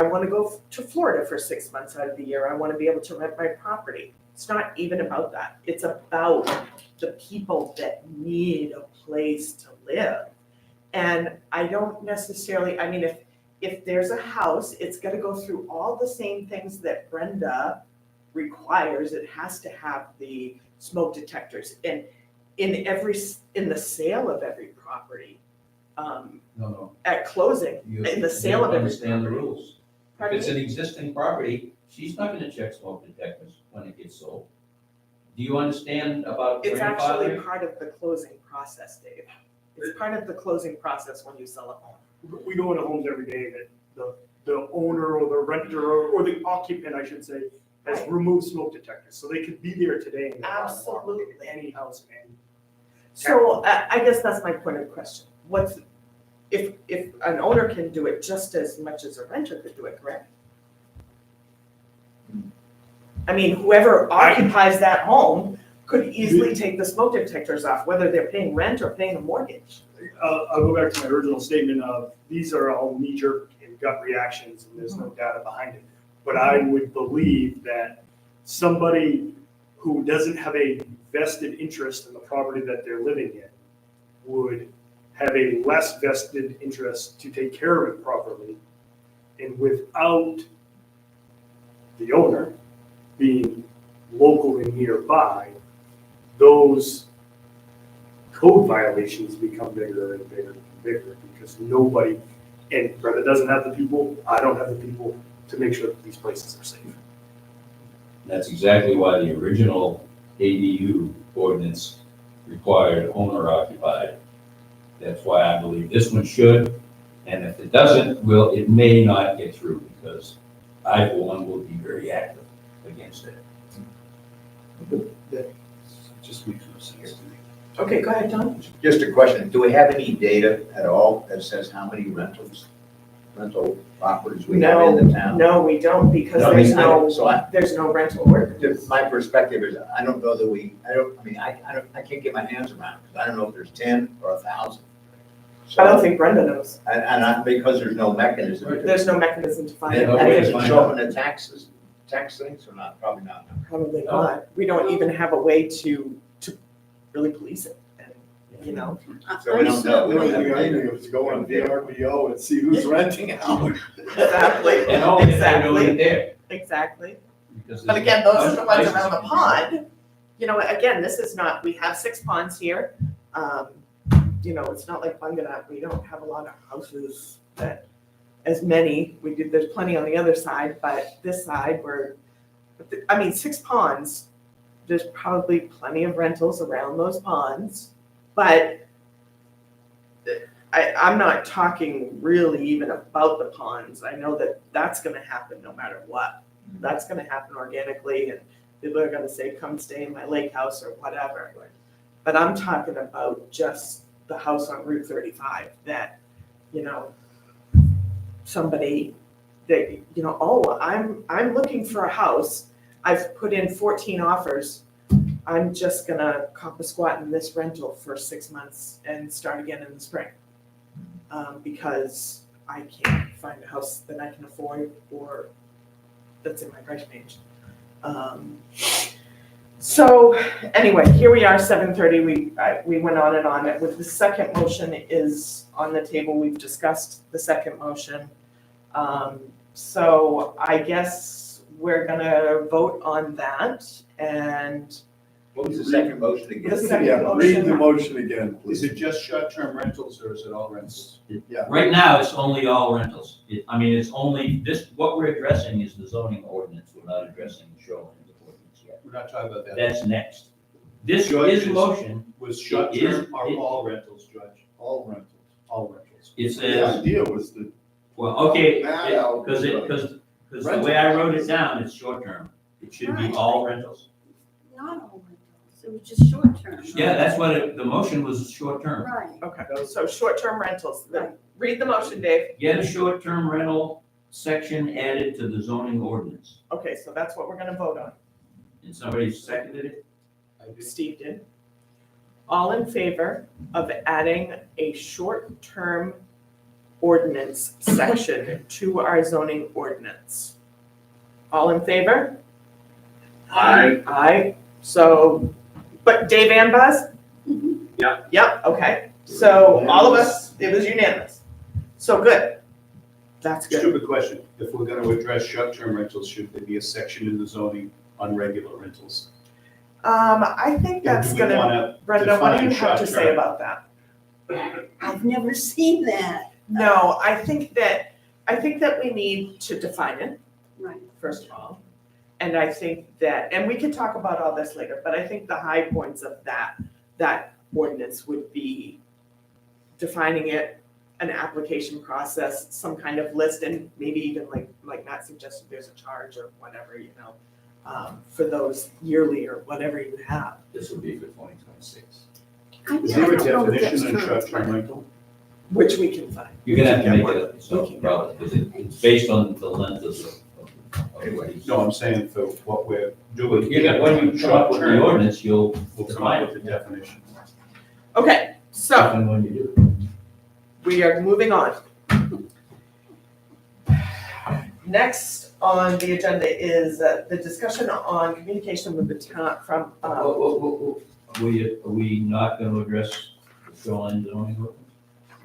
want to go to Florida for 6 months out of the year. I want to be able to rent my property. It's not even about that. It's about the people that need a place to live. And I don't necessarily, if there's a house, it's gonna go through all the same things that Brenda requires. It has to have the smoke detectors. And in the sale of every property, No, at closing, you in the sale of don't every understand the property. rules. If Pardon it's me? an existing property, she's not gonna check smoke detectors when it gets sold. Do you understand about It's actually grandfathering? part of the closing process, Dave. It's part of the closing process when you sell a home. We go into homes every day that the owner or the renter or the occupant, I should say, has removed smoke detectors, so they could be there today and they're not allowed in Absolutely. any house in any. So I guess that's my point of question. If an owner can do it just as much as a renter could do it, correct? Whoever occupies that home could easily take the smoke detectors off, whether they're paying rent or paying a mortgage. I'll go back to my original statement of, these are all knee-jerk and gut reactions, and there's no data behind it. But I would believe that somebody who doesn't have a vested interest in the property that they're living in would have a less vested interest to take care of it properly. And without the owner being local and nearby, those code violations become bigger and bigger and bigger because nobody, and Brenda doesn't have the people, I don't have the people to make sure that these places are safe. That's exactly why the original ADU ordinance required owner occupied. That's why I believe this one should, and if it doesn't, it may not get through, because I, for one, will be very active against it. That just makes no sense to me. Okay, go ahead, John. Just a question, do we have any data at all that says how many rental properties we have in the town? No, we don't, because No, I there's mean, so there's no rental ordinance. Just my perspective is, I don't know that I can't get my hands around it, because I don't know if there's 10 or 1,000. I don't think Brenda knows. Because there's no mechanism. There's no mechanism to find And out. does it show up in the tax things or not? Probably not. Probably not. We don't even have a way to really police it. you know? So we don't know. The only thing I knew was go on VRBO and see who's renting out. Exactly, And only if they're doing it exactly, there. exactly. because But there's again, those are the ones places around the you can pond. You know, again, this is not, we have 6 ponds here. You know, it's not like Bunganut, we don't have a lot of houses that, as many, we do, there's plenty on the other side, but this side, I mean, 6 ponds, there's probably plenty of rentals around those ponds, but I'm not talking really even about the ponds. I know that that's gonna happen no matter what. That's gonna happen organically, and people are gonna say, come stay in my lake house or whatever. But I'm talking about just the house on Route 35 that, you know, somebody that, you know, oh, I'm looking for a house. I've put in 14 offers. I'm just gonna cop a squat in this rental for 6 months and start again in the spring. Because I can't find a house that I can afford or that's in my price range. So anyway, here we are, 7:30. We went on and on. With the second motion is on the table. We've discussed the second motion. So I guess we're gonna vote on that. And What was the second motion again? The second Yeah, read the motion. motion again, Is please. it just short-term rentals or is it all rentals? Right now, it's only all rentals. It's only, what we're addressing is the zoning ordinance. We're not addressing the shoreline ordinance yet. We're not talking about that. That's next. This George is is- motion. Was It short-term is- or it- all rentals, Judge? All rentals. All rentals. It The says, idea was to, well, okay, That out because was, the way I wrote it down, it's short term. It should be Right. all rentals. Not all rentals, it was just short term. Yeah, that's what the motion was, short term. Right. Okay, so short-term rentals. Read the motion, Dave. Get a short term rental section added to the zoning ordinance. Okay, so that's what we're gonna vote on. And somebody seconded it? Steve did. All in favor of adding a short-term ordinance section to our zoning ordinance? All in favor? Aye. Aye. So, but Dave and Buzz? Yeah. Yep, okay. So all of us, it was unanimous. So good. That's good. Stupid question. If we're gonna address short-term rentals, should there be a section in the zoning on regular rentals? I think that's Do we gonna, wanna Brenda, what do you define have to say short-term? about that? I've never seen that. No, I think that we need to define it, Right. first of all. And I think that, and we can talk about all this later, but I think the high points of that ordinance would be defining it, an application process, some kind of list, and maybe even like Matt suggested, there's a charge or whatever, you know, for those yearly or whatever you have. This would be for 2026. Is there a I don't know if that's definition on true. short-term rental? Which we can find. You're gonna have to make We it up, so, can- probably, because it's based on the length of the. No, I'm saying for what we're doing. You're gonna, when you come up with the Short-term, ordinance, you'll we'll come define up with it. the definition. Okay, so Definitely when you do. we are moving on. Next on the agenda is the discussion on communication with the town from, Are we not gonna address the shoreline zoning ordinance?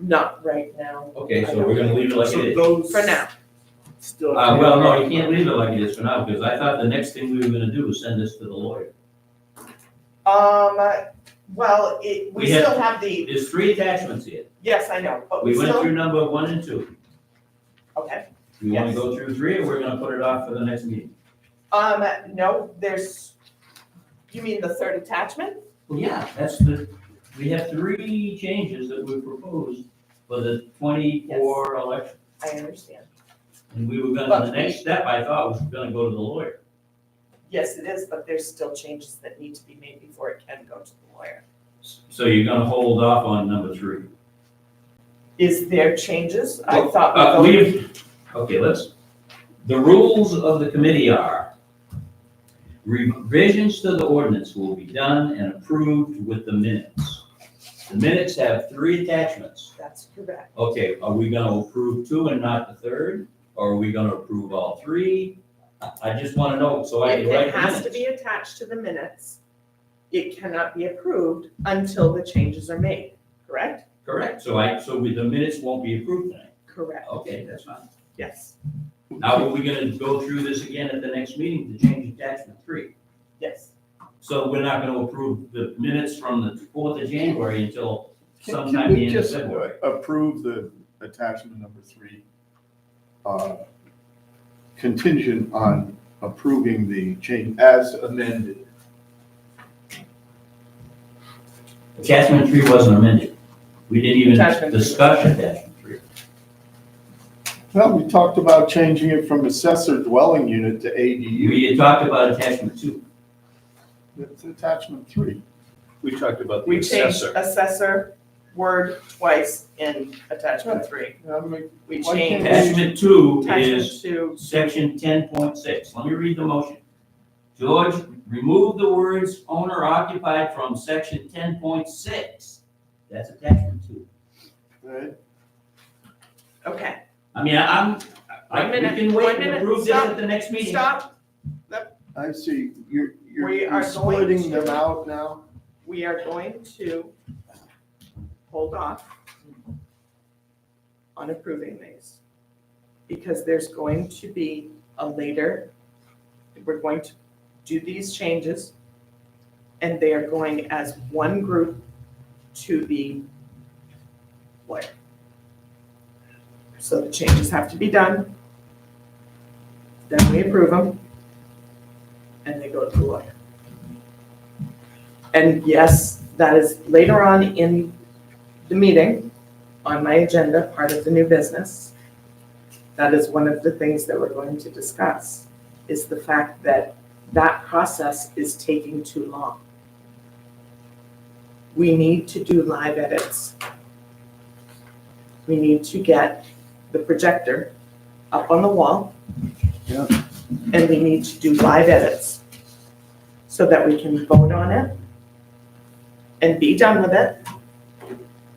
not right now, Okay, so we're gonna leave it like So it is. those for now. still. Well, no, you can't leave it like it is for now, because I thought the next thing we were gonna do was send this to the lawyer. Well, we We have- still have the, There's 3 attachments here. yes, I know, but we We went still, through number 1 and 2. okay. You wanna Yes. go through 3, or we're gonna put it off for the next meeting? No, you mean the third attachment? Well, yeah, we have 3 changes that we proposed for the 24 election. I understand. And we were But gonna, the next step, I thought, was gonna go to the lawyer. Yes, it is, but there's still changes that need to be made before it can go to the lawyer. So you're gonna hold off on number 3? Is there changes? I Well, thought we voted. Okay, the rules of the committee are revisions to the ordinance will be done and approved with the minutes. The minutes have 3 attachments. That's correct. Okay, are we gonna approve 2 and not the third? Or are we gonna approve all 3? I just wanna know, so I can write It the has to minutes. be attached to the minutes. it cannot be approved until the changes are made, correct? Correct, so the minutes won't be approved tonight. Correct, Okay, that's fine. yes, Now, are we gonna go through this again at the next meeting to change attachment 3? yes. So we're not gonna approve the minutes from the 4th of January until Can sometime the we end of just February. approve the attachment number 3, contingent on approving the change as amended? Attachment 3 wasn't amended. We didn't even Attachment 3. discuss attachment 3. Well, we talked about changing it from accessory dwelling unit to ADU. We had talked about attachment 2. It's attachment 3. We talked about the We changed assessor. assessor word twice in attachment 3. We Why changed can't Attachment 2 attachment is 2, section 10.6. Let me read the motion. George, remove the words owner occupied from section 10.6. That's attachment 2. Right? okay, I mean, we minute, can 1 wait and minute, approve this stop, at the next meeting. stop. I see, you're We are you're going splitting to- them out now? We are going to hold off on approving these. Because there's going to be a later, we're going to do these changes. And they are going as one group to the lawyer. So the changes have to be done. Then we approve them. And they go to the lawyer. And yes, that is later on in the meeting, on my agenda, part of the new business. That is one of the things that we're going to discuss, is the fact that that process is taking too long. We need to do live edits. We need to get the projector up on the wall. Yeah. And we need to do live edits so that we can vote on it and be done with it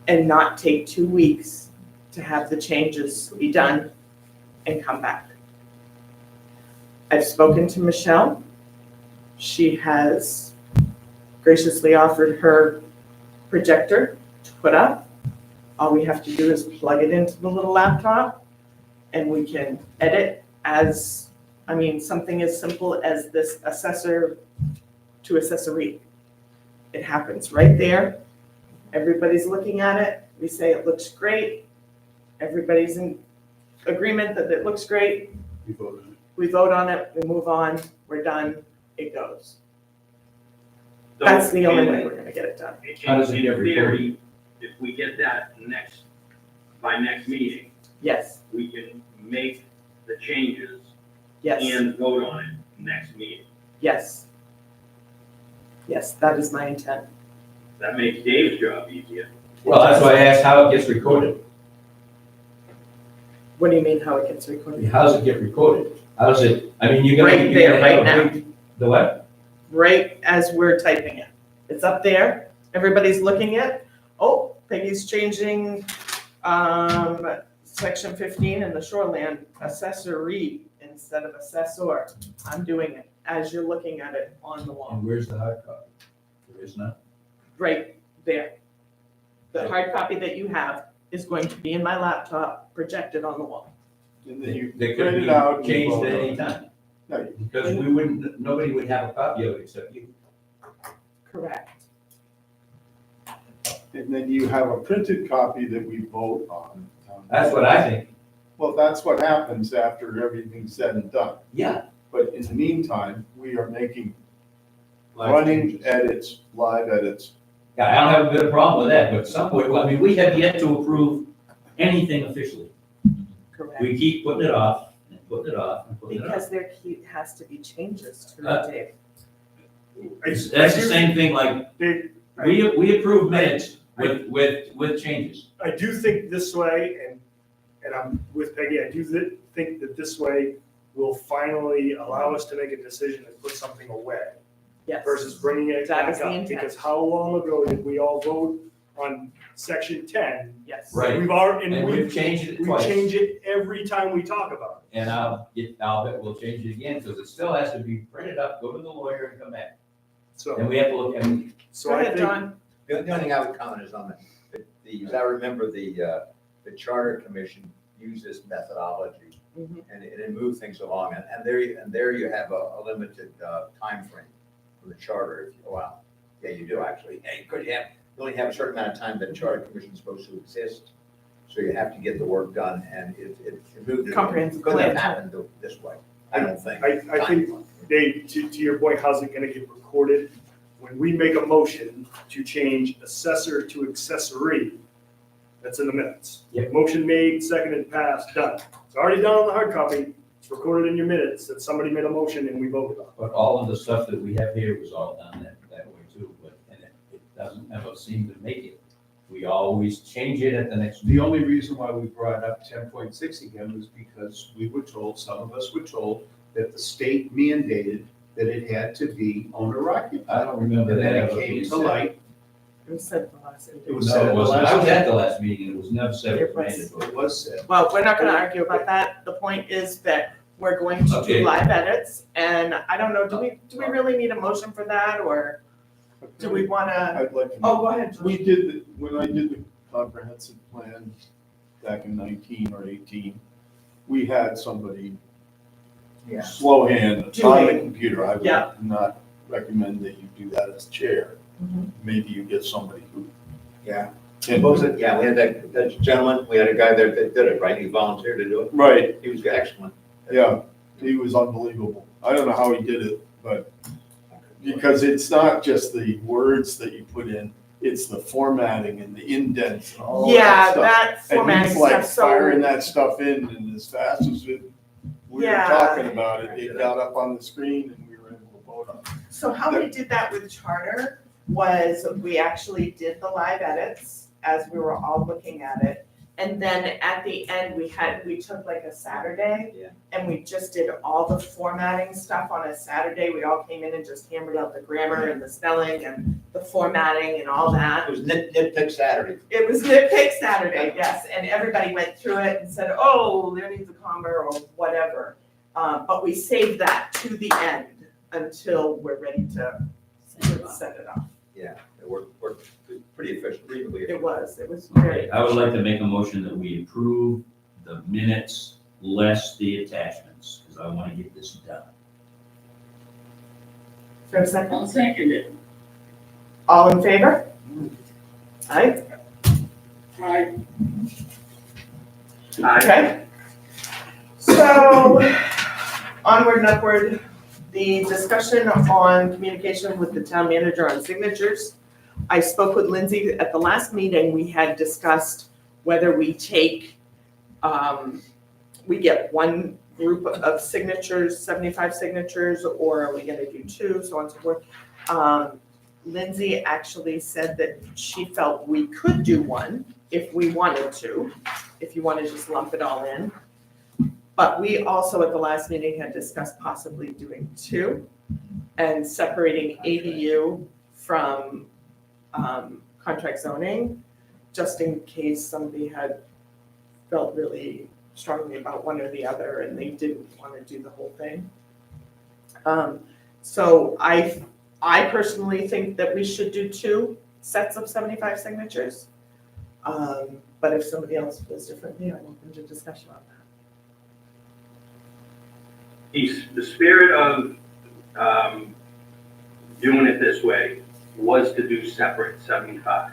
and not take 2 weeks to have the changes be done and come back. I've spoken to Michelle. She has graciously offered her projector to put up. All we have to do is plug it into the little laptop and we can edit as, something as simple as this assessor to accessory. It happens right there. Everybody's looking at it. We say it looks great. Everybody's in agreement that it looks great. We voted on it. We vote on it, we move on, we're done, it goes. That's the only way we're gonna get it done. How does it get In theory, if we get that by next meeting, Yes, we can make the changes yes, and vote on it next meeting. yes. Yes, that is my intent. That makes Dave's job easier. Well, that's why I asked how it gets recorded. What do you mean how it gets recorded? How does it get recorded? How does it, you're gonna. Right there, right now. The what? Right as we're typing it. It's up there, everybody's looking at, oh, Peggy's changing, section 15 in the shoreland, accessory instead of assessor. I'm doing it as you're looking at it on the wall, And where's the hard copy? There is none. right there. The hard copy that you have is going to be in my laptop, projected on the wall. And then you They could print be it out. and you changed vote at on any it. time, No, you- because nobody would have a copy of it except you. Correct. And then you have a printed copy that we vote on. That's what I think. Well, that's what happens after everything's said and done. Yeah. But in the meantime, we are making Live running changes. edits, live edits. Yeah, I don't have a bit of problem with that, but some way, we have yet to approve anything officially. Correct. We keep putting it off, and putting it off, and putting it off. Because there has to be changes to it, Dave. That's the same thing, like, Dave, we approve minutes with changes. I do think this way, and I'm with Peggy, I do think that this way will finally allow us to make a decision and put something away Yes. versus bringing it That back is the up. intent. Because how long ago did we all vote on section 10? Yes. Right. We've already, And we've changed it we twice. change it every time we talk about it. And I'll bet we'll change it again, because it still has to be printed up, go to the lawyer and come back. So, And we have to look, I mean, so Go I ahead, think, John. The only thing I would comment is on as I remember the Charter Commission used this methodology Mhm. and it moved things along. And there you have a limited timeframe for the charter. Well, yeah, you do actually. Yeah, you only have a certain amount of time that the Charter Commission is supposed to exist. So you have to get the work done and it moved. Comprehensive Couldn't have plan. happened this way, I don't think. I think, Dave, to your point, how's it gonna get recorded? When we make a motion to change assessor to accessory, that's in the minutes. Yep. Motion made, seconded, passed, done. It's already done on the hard copy. It's recorded in your minutes that somebody made a motion and we voted on. but all of the stuff that we have here was all done that way too, and it doesn't ever seem to make it. We always change it at the next The meeting. only reason why we brought up 10.6 again was because we were told, some of us were told, that the state mandated that it had to be owner I occupied. don't remember And that then ever it being came to said. light, It was said the last it meeting. was No, said it at the wasn't. I was last, at the last meeting, it was never said it was It was. mandatory. it was said. Well, we're not gonna argue about that. The point is that we're going to Okay. do live edits, and I don't know, do we really need a motion for that, or do we wanna? I'd like to. Oh, go ahead, Josh. We did, when I did the comprehensive plan back in 19 or 18, we had somebody Yeah. slow hand on the Doing- computer. I would Yeah. not recommend that you do that as chair. Mhm. Maybe you get somebody who Yeah. can. What was it? Yeah, we had that gentleman, we had a guy there that did it, right? He volunteered to do it. Right, He was excellent. yeah, he was unbelievable. I don't know how he did it, but because it's not just the words that you put in, it's the formatting and the indents and all that Yeah, stuff. that And formatting he's like stuff, so. firing that stuff in, and as fast as we were Yeah. talking about it, it got up on the screen and we were able to vote on it. So how we did that with charter was we actually did the live edits as we were all looking at it. And then at the end, we took like a Saturday. Yeah. And we just did all the formatting stuff on a Saturday. We all came in and just hammered out the grammar and the spelling and the formatting and all that. It was nitpick Saturday. It was nitpick Saturday, yes, and everybody went through it and said, oh, there needs a comma or whatever. But we saved that to the end until we're ready to set it off. Yeah, it worked pretty efficient, reasonably It efficient. was very. Okay, I would like to make a motion that we approve the minutes less the attachments, because I want to get this done. For a second, I'll second it. all in favor? Aye, Aye. okay. So, onward and upward, the discussion on communication with the town manager on signatures. I spoke with Lindsay at the last meeting, we had discussed whether we take, we get one group of signatures, 75 signatures, or are we gonna do two, so on and so forth. Lindsay actually said that she felt we could do one if we wanted to, if you wanna just lump it all in. But we also at the last meeting had discussed possibly doing two and separating ADU from contract zoning, just in case somebody had felt really strongly about one or the other and they didn't want to do the whole thing. So I personally think that we should do two sets of 75 signatures. But if somebody else feels differently, I'm open to discussion on that. The spirit of doing it this way was to do separate 75.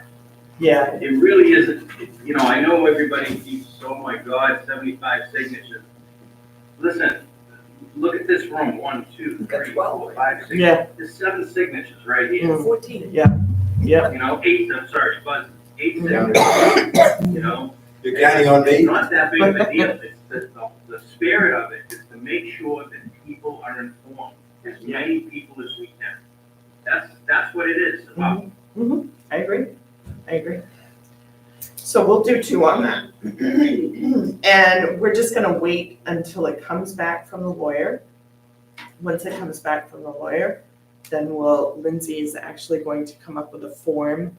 Yeah. It really isn't, you know, I know everybody keeps, oh my God, 75 signatures. Listen, look at this room, 1, 2, 3, 4, 5, 6. Yeah. There's 7 signatures right here. 14. Yeah. You know, 8, I'm sorry, but 8 signatures, you know? You're counting on It's me? not that big of a deal. It's the spirit of it is to make sure that people are informed, as many people as we can. That's what it is about. I agree. So we'll do two on that. And we're just gonna wait until it comes back from the lawyer. Once it comes back from the lawyer, then Lindsay is actually going to come up with a form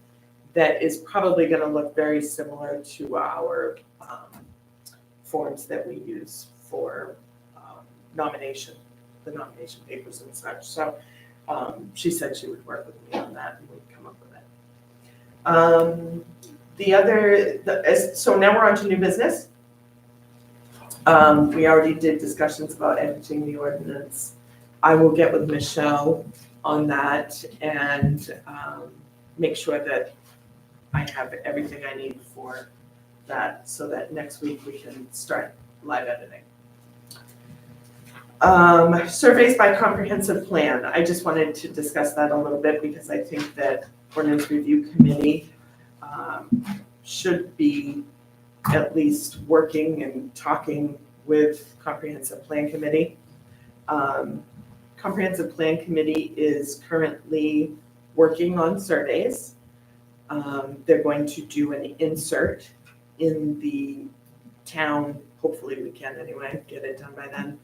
that is probably gonna look very similar to our forms that we use for nomination, the nomination papers and such. So She said she would work with me on that and we'd come up with it. So now we're on to new business. We already did discussions about editing the ordinance. I will get with Michelle on that and make sure that I have everything I need for that, so that next week we can start live editing. Surveys by comprehensive plan. I just wanted to discuss that a little bit because I think that Ordinance Review Committee should be at least working and talking with Comprehensive Plan Committee. Comprehensive Plan Committee is currently working on surveys. They're going to do an insert in the town, hopefully we can anyway, get it done by then,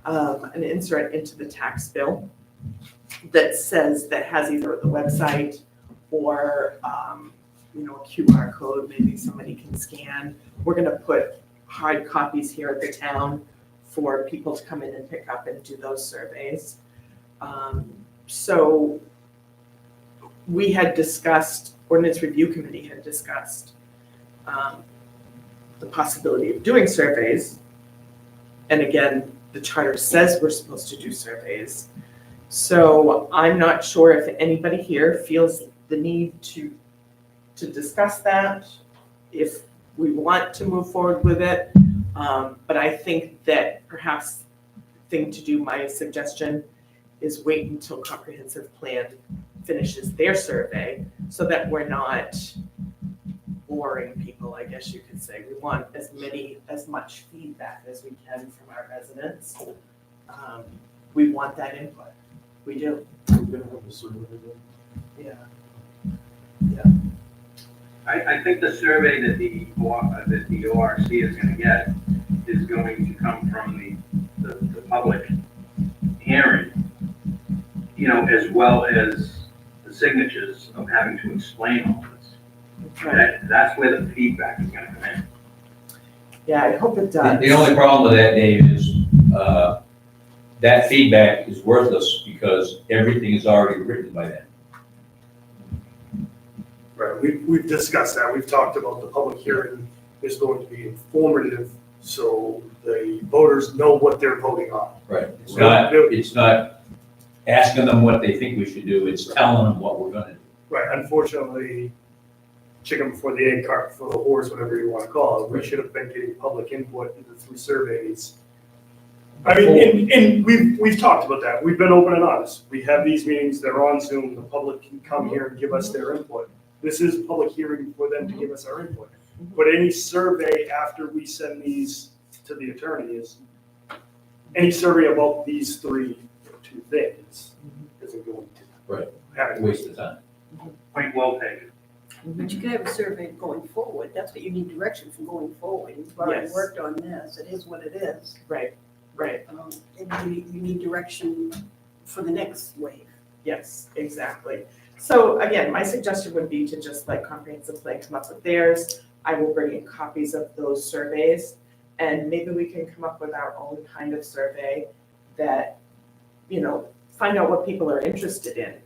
an insert into the tax bill that says, that has either the website or, a QR code, maybe somebody can scan. We're gonna put hard copies here at the town for people to come in and pick up and do those surveys. So we had discussed, Ordinance Review Committee had discussed the possibility of doing surveys. And again, the charter says we're supposed to do surveys. So I'm not sure if anybody here feels the need to discuss that, if we want to move forward with it. But I think that perhaps thing to do, my suggestion, is wait until Comprehensive Plan finishes their survey so that we're not boring people, I guess you could say. We want as much feedback as we can from our residents. We want that input. We do. Yeah. I think the survey that the ORC is gonna get is going to come from the public hearing, as well as the signatures of having to explain all this. That's where the feedback is gonna come in. Yeah, I hope it does. The only problem with that, Dave, is that feedback is worthless because everything is already written by them. Right, we've discussed that, we've talked about the public hearing is going to be informative, so the voters know what they're voting on. Right. It's not asking them what they think we should do, it's telling them what we're gonna do. Right, unfortunately, chicken before the egg, cart before the horse, whatever you want to call it, we should have been getting public input into 3 surveys. I mean, and we've talked about that, we've been open and honest, we have these meetings, they're on Zoom, the public can come here and give us their input. This is a public hearing for them to give us our input. But any survey after we send these to the attorney is, any survey about these 2 things isn't going to. Right. Have it. Waste of time. Point well taken. But you can have a survey going forward, that's what you need direction for going forward. You've already Yes. worked on this, it is what it is. Right. And you need direction for the next wave. Yes, exactly. So again, my suggestion would be to just let Comprehensive Plan come up with theirs. I will bring in copies of those surveys, and maybe we can come up with our own kind of survey that, find out what people are interested in.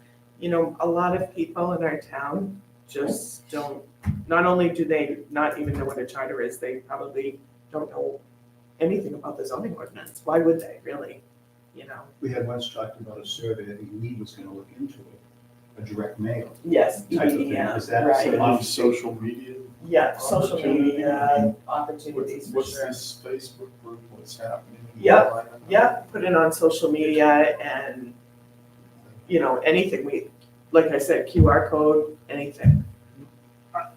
A lot of people in our town just don't, not only do they not even know what a charter is, they probably don't know anything about the zoning ordinance. Why would they, really? We had once talked about a survey, I think Lee was gonna look into it, a direct mail Yes, type of thing. yeah, Is that right. something- On social media, Yeah, social media opportunities for what's sure. this Facebook group, what's happening? Yep. Yeah, put it on social media and, anything like I said, QR code, anything.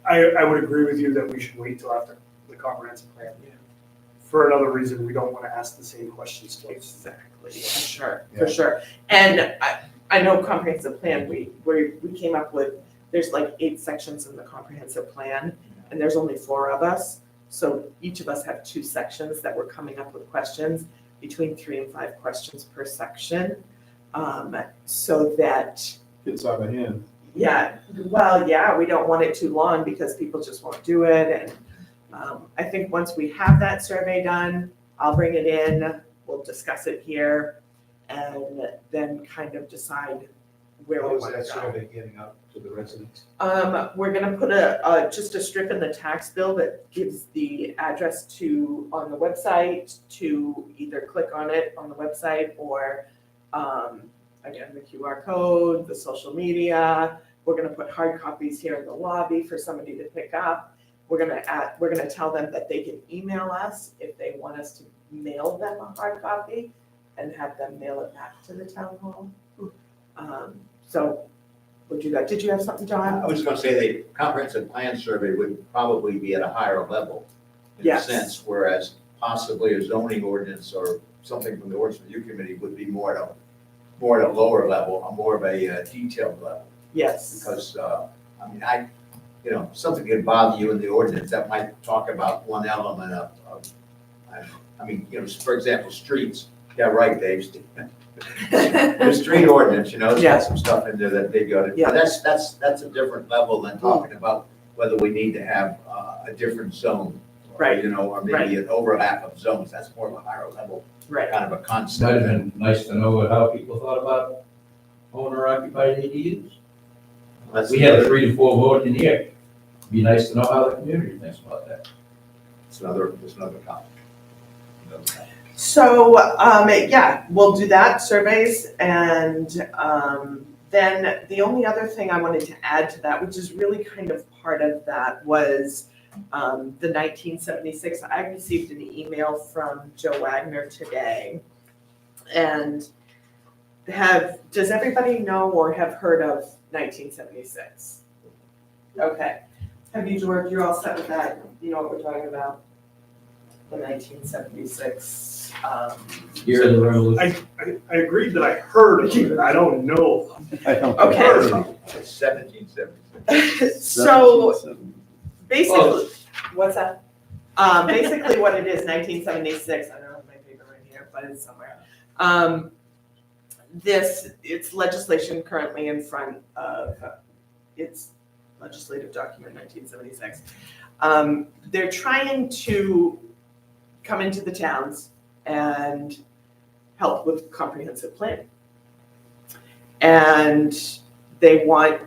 I would agree with you that we should wait till after the comprehensive plan. For another reason, we don't want to ask the same questions twice. Exactly, for sure. And I know comprehensive plan, we came up with, there's like 8 sections in the comprehensive plan, and there's only 4 of us. So each of us have 2 sections that we're coming up with questions, between 3 and 5 questions per section. So that, Gets out of hand. we don't want it too long because people just won't do it. And I think once we have that survey done, I'll bring it in, we'll discuss it here, and then kind of decide where we How is want to that go. survey getting out to the residents? We're gonna put just a strip in the tax bill that gives the address on the website to either click on it on the website or, again, the QR code, the social media. We're gonna put hard copies here in the lobby for somebody to pick up. We're gonna tell them that they can email us if they want us to mail them a hard copy and have them mail it back to the town hall. So we'll do that. Did you have something, John? I was gonna say the comprehensive plan survey would probably be at a higher level in a Yes. sense, whereas possibly a zoning ordinance or something from the ordinance review committee would be more at a lower level, a more of a detailed level. Yes. Because, something could bother you in the ordinance that might talk about one element of, for example, streets. Yeah, right, Dave. The street ordinance, it's Yeah. got some stuff in there that maybe ought to, Yeah. but that's a different level than talking about whether we need to have a different zone. Right. Or maybe an overlap of zones, that's more of a higher level, Right. kind of a Might concept. have been nice to know how people thought about owner occupied ADUs. That's We had a another- 3-4 vote in here. Be nice to know how the community thinks about that. It's another comment. So, yeah, we'll do that, surveys, and then the only other thing I wanted to add to that, which is really kind of part of that, was the 1976. I received an email from Joe Wagner today. And does everybody know or have heard of 1976? Okay. Have you, George, you're all set with that? You know what we're talking about? The 1976. Year of the revolution. I agreed that I heard of it, I don't know. I don't. Okay. It's 1776. So basically, what's that? Basically what it is, 1976, I don't have my paper right here, but it's somewhere. It's legislation currently in front of, it's legislative document 1976. They're trying to come into the towns and help with comprehensive planning. And they want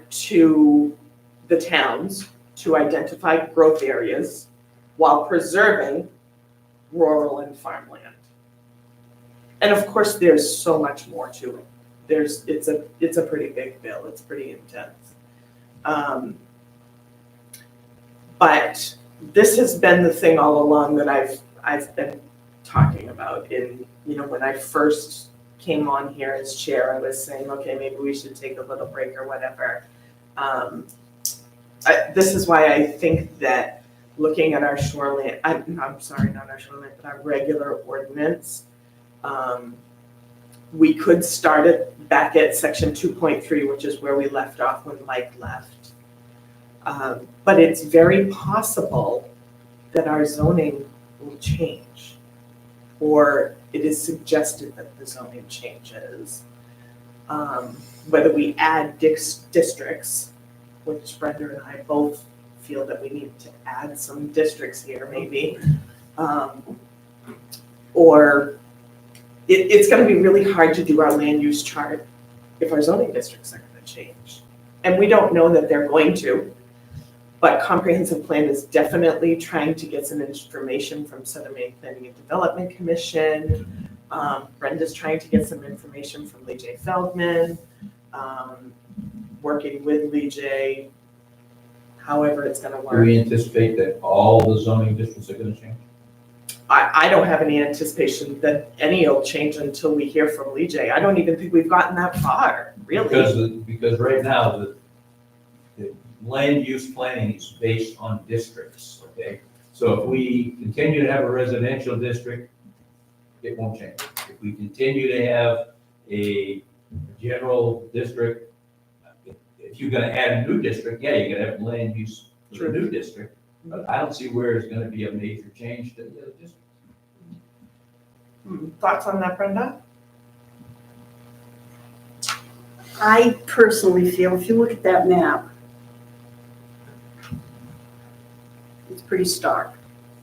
the towns to identify growth areas while preserving rural and farmland. And of course, there's so much more to it. It's a pretty big bill, it's pretty intense. But this has been the thing all along that I've been talking about when I first came on here as chair, I was saying, okay, maybe we should take a little break or whatever. This is why I think that looking at our shoreline, I'm sorry, not our shoreline, but our regular ordinance, we could start it back at section 2.3, which is where we left off when Mike left. But it's very possible that our zoning will change, or it is suggested that the zoning changes. Whether we add districts, which Brenda and I both feel that we need to add some districts here maybe, or it's gonna be really hard to do our land use chart if our zoning districts are gonna change. And we don't know that they're going to, but comprehensive plan is definitely trying to get some information from Southern Maine Planning and Development Commission. Brenda's trying to get some information from Lee J. Feldman, working with Lee J. However it's gonna Do work. we anticipate that all the zoning districts are gonna change? I don't have any anticipation that any will change until we hear from Lee J. I don't even think we've gotten that far, really. Because right now, the land use planning is based on districts, okay? So if we continue to have a residential district, it won't change. If we continue to have a general district, if you're gonna add a new district, yeah, you're gonna have land use for the new district, but I don't see where it's gonna be a major change to the other districts. Thoughts on that, Brenda? I personally feel, if you look at that map, it's pretty stark.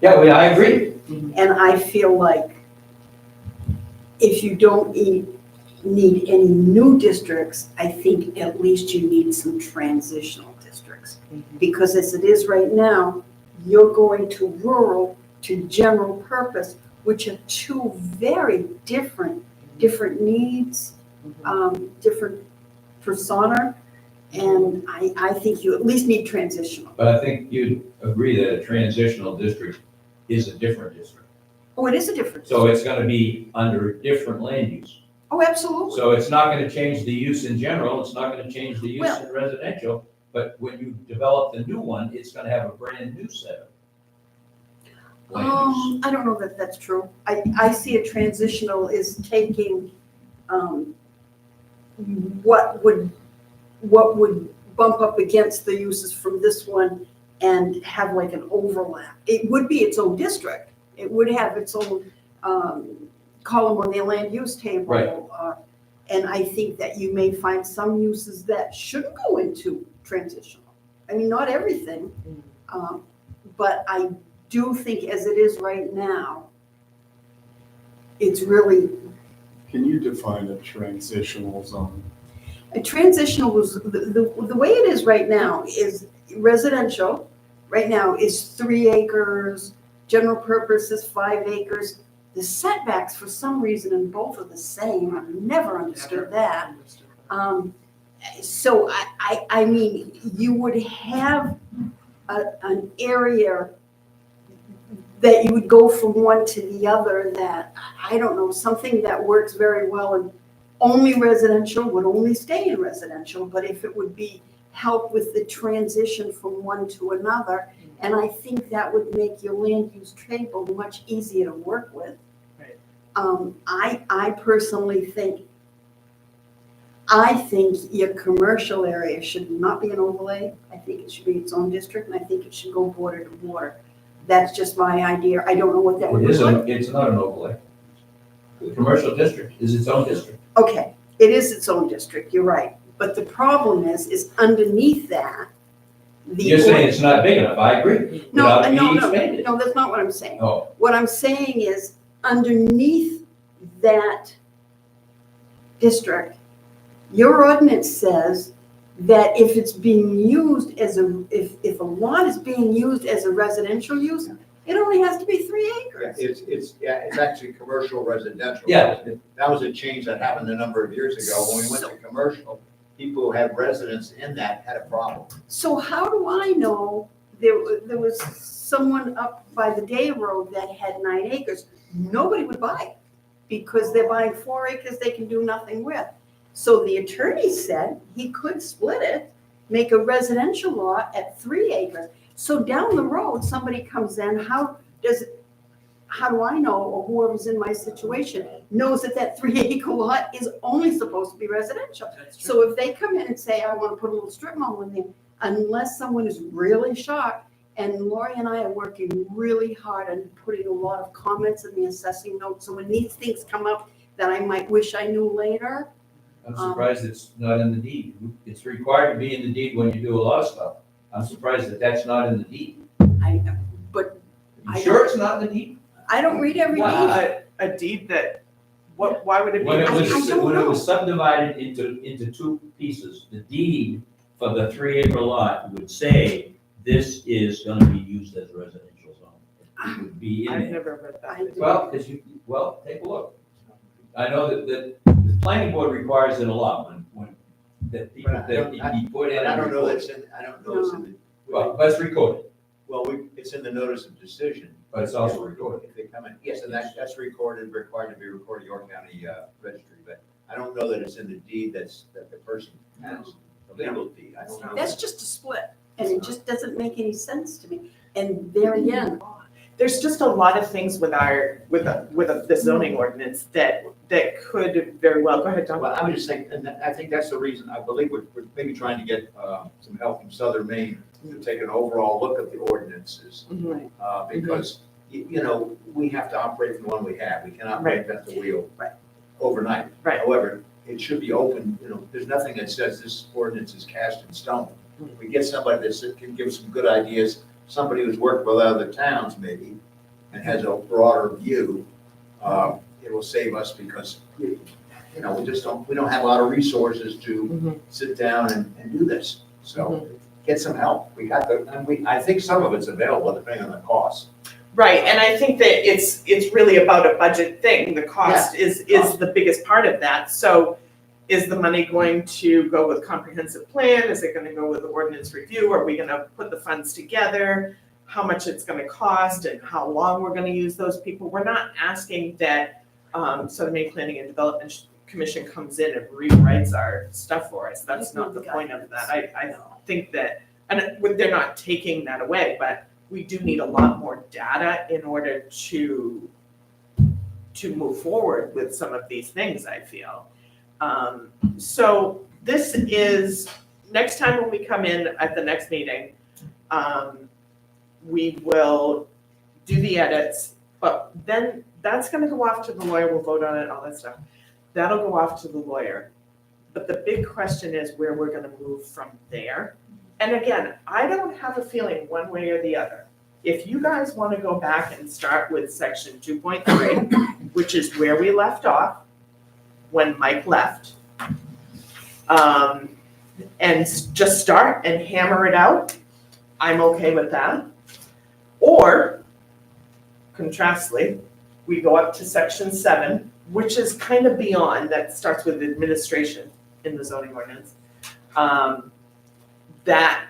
Yeah, well, I agree. And I feel like if you don't eat need any new districts, I think at least you need some transitional districts. Because as it is right now, you're going to rural, to general purpose, which are two very different needs, different persona. And I think you at least need transitional. But I think you'd agree that a transitional district is a different district. Oh, it is a difference. So it's gonna be under different land use. Oh, absolutely. So it's not gonna change the use in general, it's not gonna change the use Well- in residential, but when you develop the new one, it's gonna have a brand new set of land use. I don't know that that's true. I see a transitional is taking, what would bump up against the uses from this one and have like an overlap. It would be its own district. It would have its own, column on the land use table. Right. And I think that you may find some uses that shouldn't go into transitional. I mean, not everything, but I do think as it is right now, it's really, Can you define a transitional zone? a transitional was, the way it is right now is residential, right now is 3 acres, general purpose is 5 acres. The setbacks, for some reason, in both are the same. I've never understood that. So I mean, you would have an area that you would go from one to the other that, I don't know, something that works very well in only residential would only stay in residential, but if it would be help with the transition from one to another, and I think that would make your land use table much easier to work with. Right. I personally think, your commercial area should not be an overlay. I think it should be its own district, and I think it should go border to border. That's just my idea. I don't know what that would look like. It's not an overlay. The commercial district is its own district. Okay, it is its own district, you're right. But the problem is underneath that, You're saying it's not big enough, I agree. No, Without no, being no, expanded. no, that's not what I'm saying. Oh, What I'm saying is underneath that district, your ordinance says that if it's being used as if a lot is being used as a residential use, it only has to be 3 acres. It's actually commercial residential. Yeah. That was a change that happened a number of years ago. When we went to commercial, people who had residents in that had a problem. So how do I know there was someone up by the Day Road that had 9 acres? Nobody would buy it because they're buying 4 acres they can do nothing with. So the attorney said he could split it, make a residential lot at 3 acres. So down the road, somebody comes in, how do I know, or whoever's in my situation knows that 3 acre lot is only supposed to be residential? So if they come in and say, I want to put a little strip mall in there, unless someone is really shocked, and Lori and I are working really hard on putting a lot of comments in the assessing notes, so when these things come up that I might wish I knew later. I'm surprised it's not in the deed. It's required to be in the deed when you do a lot of stuff. I'm surprised that that's not in the deed. But You sure it's not in the deed? I don't read every deed. A deed that, why would it be? When it I was, don't when it know. was subdivided into 2 pieces, the deed for the 3 acre lot would say, this is gonna be used as a residential zone. It would be in I've there. never read that. Well, take a look. I know that the planning board requires it a lot when that people, But I that don't- you put in. And I don't know and that's in, I don't know it's in the. Well, let's record it, Well, it's in the notice of decision. but it's also recorded. If they come in, yes, and that's recorded, required to be recorded York County registry, but I don't know that it's in the deed that the person has, the legal deed, I don't know. That's just a split, and it just doesn't make any sense to me. And there again, There's just a lot of things with the zoning ordinance that could very well, go ahead, Don. Well, I was just saying, and I think that's the reason, I believe we're maybe trying to get some help from Southern Maine to take an overall look at the ordinances, because, you know, we have to operate from the one we have, we cannot reinvent the wheel Right. overnight. Right. However, it should be open, you know, there's nothing that says this ordinance is cast in stone. If we get somebody that can give us some good ideas, somebody who's worked with other towns maybe, and has a broader view, it will save us because you know, we don't have a lot of resources to Mhm. sit down and do this. So get some help. We got I think some of it's available depending on the cost. Right, and I think that it's really about a budget thing, the cost is the biggest part of that, so is the money going to go with comprehensive plan, is it gonna go with the ordinance review, are we gonna put the funds together? How much it's gonna cost and how long we're gonna use those people, we're not asking that, Southern Maine Planning and Development Commission comes in and rewrites our stuff for us, that's not the point of that, I think that, and they're not taking that away, but we do need a lot more data in order to move forward with some of these things, I feel. So this is, next time when we come in at the next meeting, we will do the edits, but then that's gonna go off to the lawyer, we'll vote on it, all that stuff. That'll go off to the lawyer. But the big question is where we're gonna move from there. And again, I don't have a feeling one way or the other. If you guys wanna go back and start with section 2.3, which is where we left off when Mike left, and just start and hammer it out, I'm okay with that. Or, contrastly, we go up to section 7, which is kind of beyond, that starts with administration in the zoning ordinance. That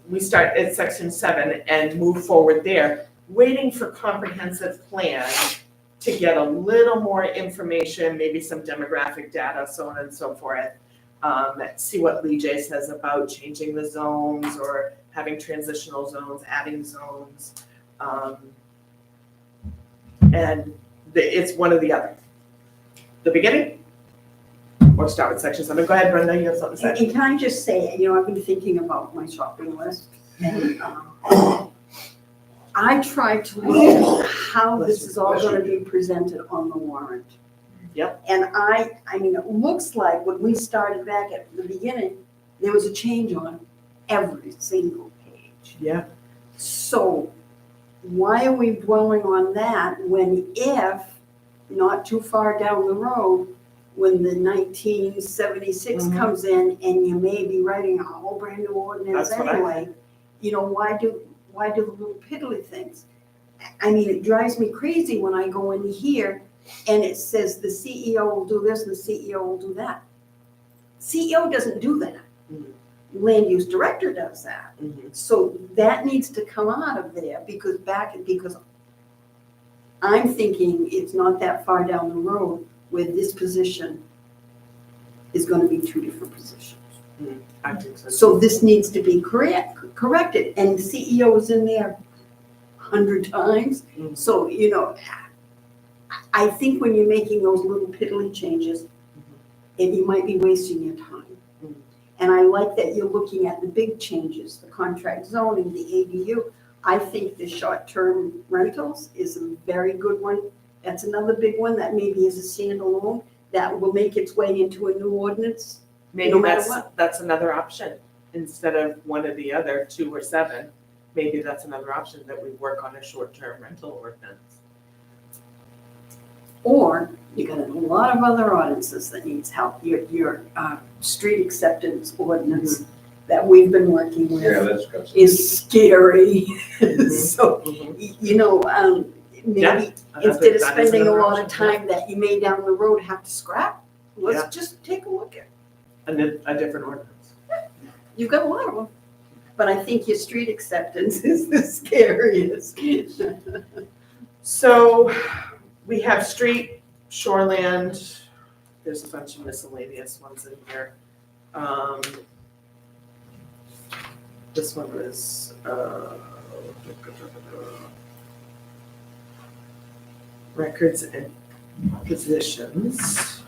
we start at section 7 and move forward there, waiting for comprehensive plan to get a little more information, maybe some demographic data, so on and so forth. See what Lee J says about changing the zones or having transitional zones, adding zones. And it's one or the other. The beginning, or start with section 7. Go ahead, Brenda, you have something to say. And can I just say, I've been thinking about my shopping list, and I tried to look at how this is all gonna be presented on the warrant. Yep. And I mean, it looks like when we started back at the beginning, there was a change on every single page. Yeah. So why are we dwelling on that when if, not too far down the road, when the 1976 comes in and you may be writing a whole brand new ordinance That's what I anyway, why do the little piddly things? I mean, it drives me crazy when I go in here and it says the CEO will do this and the CEO will do that. CEO doesn't do that. Land use director does that. So that needs to come out of there because I'm thinking it's not that far down the road where this position is gonna be two different positions. I think so. So this needs to be corrected, and the CEO is in there 100 times. So, I think when you're making those little piddly changes, and you might be wasting your time. And I like that you're looking at the big changes, the contract zoning, the ADU. I think the short-term rentals is a very good one. That's another big one that maybe is a standalone that will make its way into a new ordinance. Maybe No matter that's another option, instead of one or the other, 2 or 7, maybe that's another option that we work on a short-term rental ordinance. Or you got a lot of other ordinances that needs help. Your street acceptance ordinance that we've been working with That's good. is scary. So, maybe instead of spending a lot of time that you may down the road have to scrap, let's just take a look at it. A different ordinance. You've got a lot of them. But I think your street acceptance is the scariest. So we have street, shoreland, there's a bunch of miscellaneous ones in here. This one was, records and positions,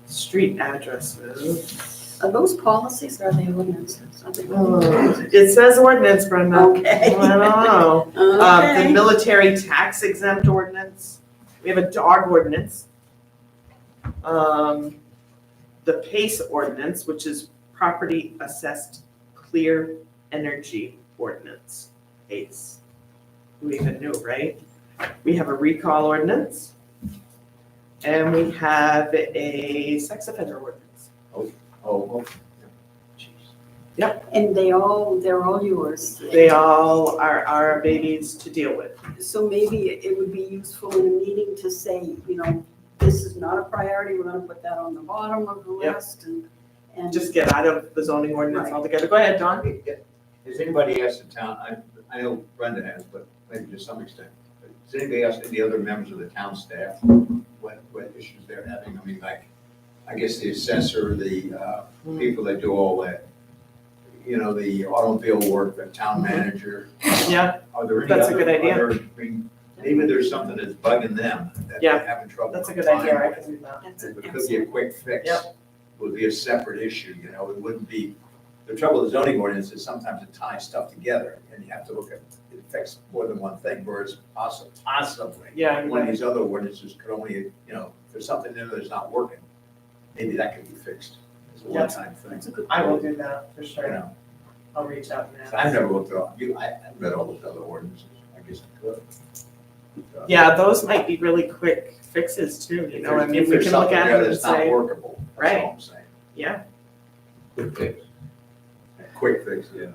street addresses. Are those policies or are they ordinances? Are they It says ordinance, Brenda. Okay. I don't know. The Okay. military tax exempt ordinance, we have a dog ordinance. The PACE ordinance, which is property assessed clear energy ordinance, PACE. We even knew, right? We have a recall ordinance. And we have a sex offender ordinance. Oh, And they're all yours. They all are our babies to deal with. So maybe it would be useful in a meeting to say, this is not a priority, we're gonna put that on the bottom of the Yep. list and. Just get out of the zoning ordinance Right. altogether. Go ahead, Don. has anybody asked the town, I know Brenda has, but maybe to some extent, but has anybody asked any other members of the town staff what issues they're having? I mean, like, I guess the assessor, the people that do all that, the automobile work, the town manager. Yeah, Are there any That's a other- good idea. are there- I mean, maybe there's something that's bugging them that Yeah, they're having trouble. that's a good idea. I finding. can do that. That's It it, could be a quick fix. Yep. Would be a separate issue, it wouldn't be, the trouble with zoning ordinance is sometimes it ties stuff together, and you have to look at, it affects more than one thing, whereas possibly, Yeah, one of these other ordinances could only, if there's something in there that's not working, maybe that could be fixed. It's a Yeah. one-time thing, That's a good. I will do that for you sure. know. I'll reach out now. I've never looked at all, I read all those other ordinances, I guess I could. Yeah, those might be really quick fixes too, I mean, If we there's can look something at there it and that's not say, workable, that's Right. all I'm saying. yeah. Quick fix. Quick fix, yeah.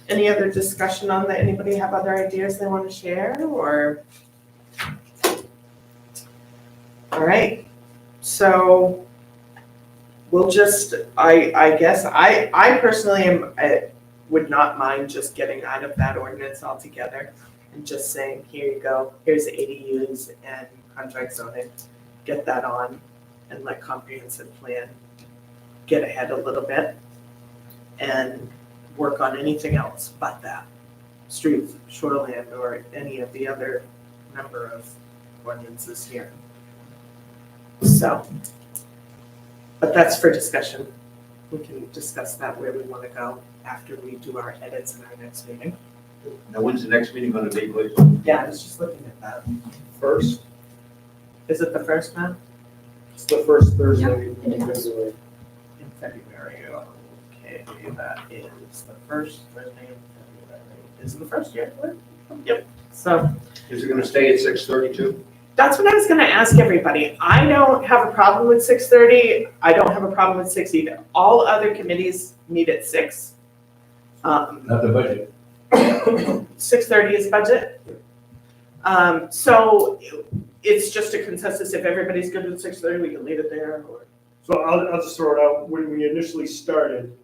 Any other discussion on that? Anybody have other ideas they want to share or? All right, so we'll just, I guess, I personally would not mind just getting out of that ordinance altogether and just saying, here you go, here's ADUs and contract zoning, get that on and let comprehensive plan get ahead a little bit and work on anything else but that. Street, shoreland, or any of the other number of ordinances here. So, but that's for discussion. We can discuss that where we want to go after we do our edits in our next meeting. Now, when's the next meeting gonna be, please? Yeah, I was just looking at that. First, Is it the first one? it's the first Thursday in February. In February, okay, that is the first Thursday in February. Is it the first year? Yep, so Is it gonna stay at 6:32? that's what I was gonna ask everybody. I don't have a problem with 6:30. I don't have a problem with 6 either. All other committees meet at 6. Not the budget. 6:30 is budget. So it's just a consensus. If everybody's good with 6:30, we can leave it there or. So I'll just throw it out, when we initially started,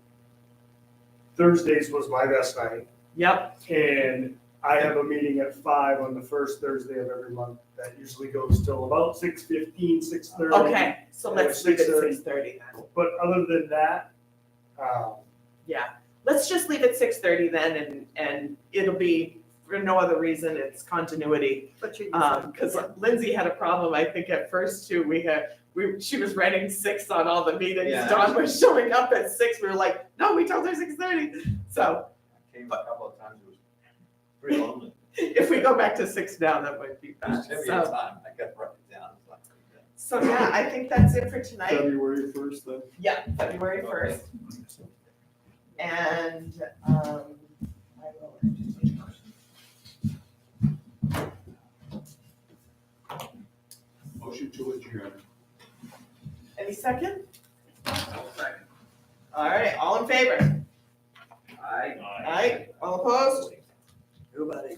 Thursdays was my best night, Yep, and I have a meeting at 5 on the first Thursday of every month. That usually goes till about 6:15, 6:30. okay, so let's leave it at 6:30 then. But other than that, Yeah, let's just leave it 6:30 then and it'll be, for no other reason, it's continuity. But you. Because Lindsay had a problem, I think at first too, she was writing 6 on all the meetings. Yeah. Dawn was showing up at 6, we were like, no, we told her 6:30. So I came a couple of times, it was pretty lonely. if we go back to 6 now, that might be It bad. was heavy So, at time, I got to write it down. It's like, so yeah, I think that's it for tonight. February 1st then. Yeah, February 1st. And, I will entertain a motion. Motion to adjourn. Any second? Second. All right, all in favor? Aye. Aye, all opposed? Nobody.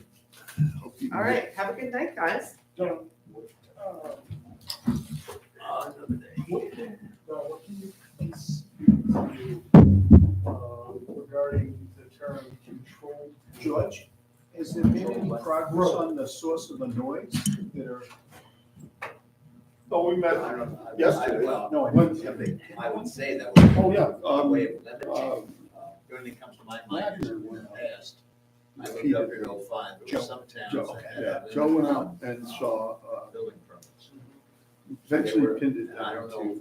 All right, have a good night, guys. another day. What can you please do regarding the term control? George, has there been any progress on the source of the noise that are? Oh, we met I don't know. yesterday. Well, No, I When- I would say that would. Oh, yeah, a way of limiting. The only thing comes to my mind is in the past. I lived Peter. up here in '05, there Joe. were some towns Joe, that had. yeah, Joe went out and saw, Building permits. eventually pinned it And I down don't know to if that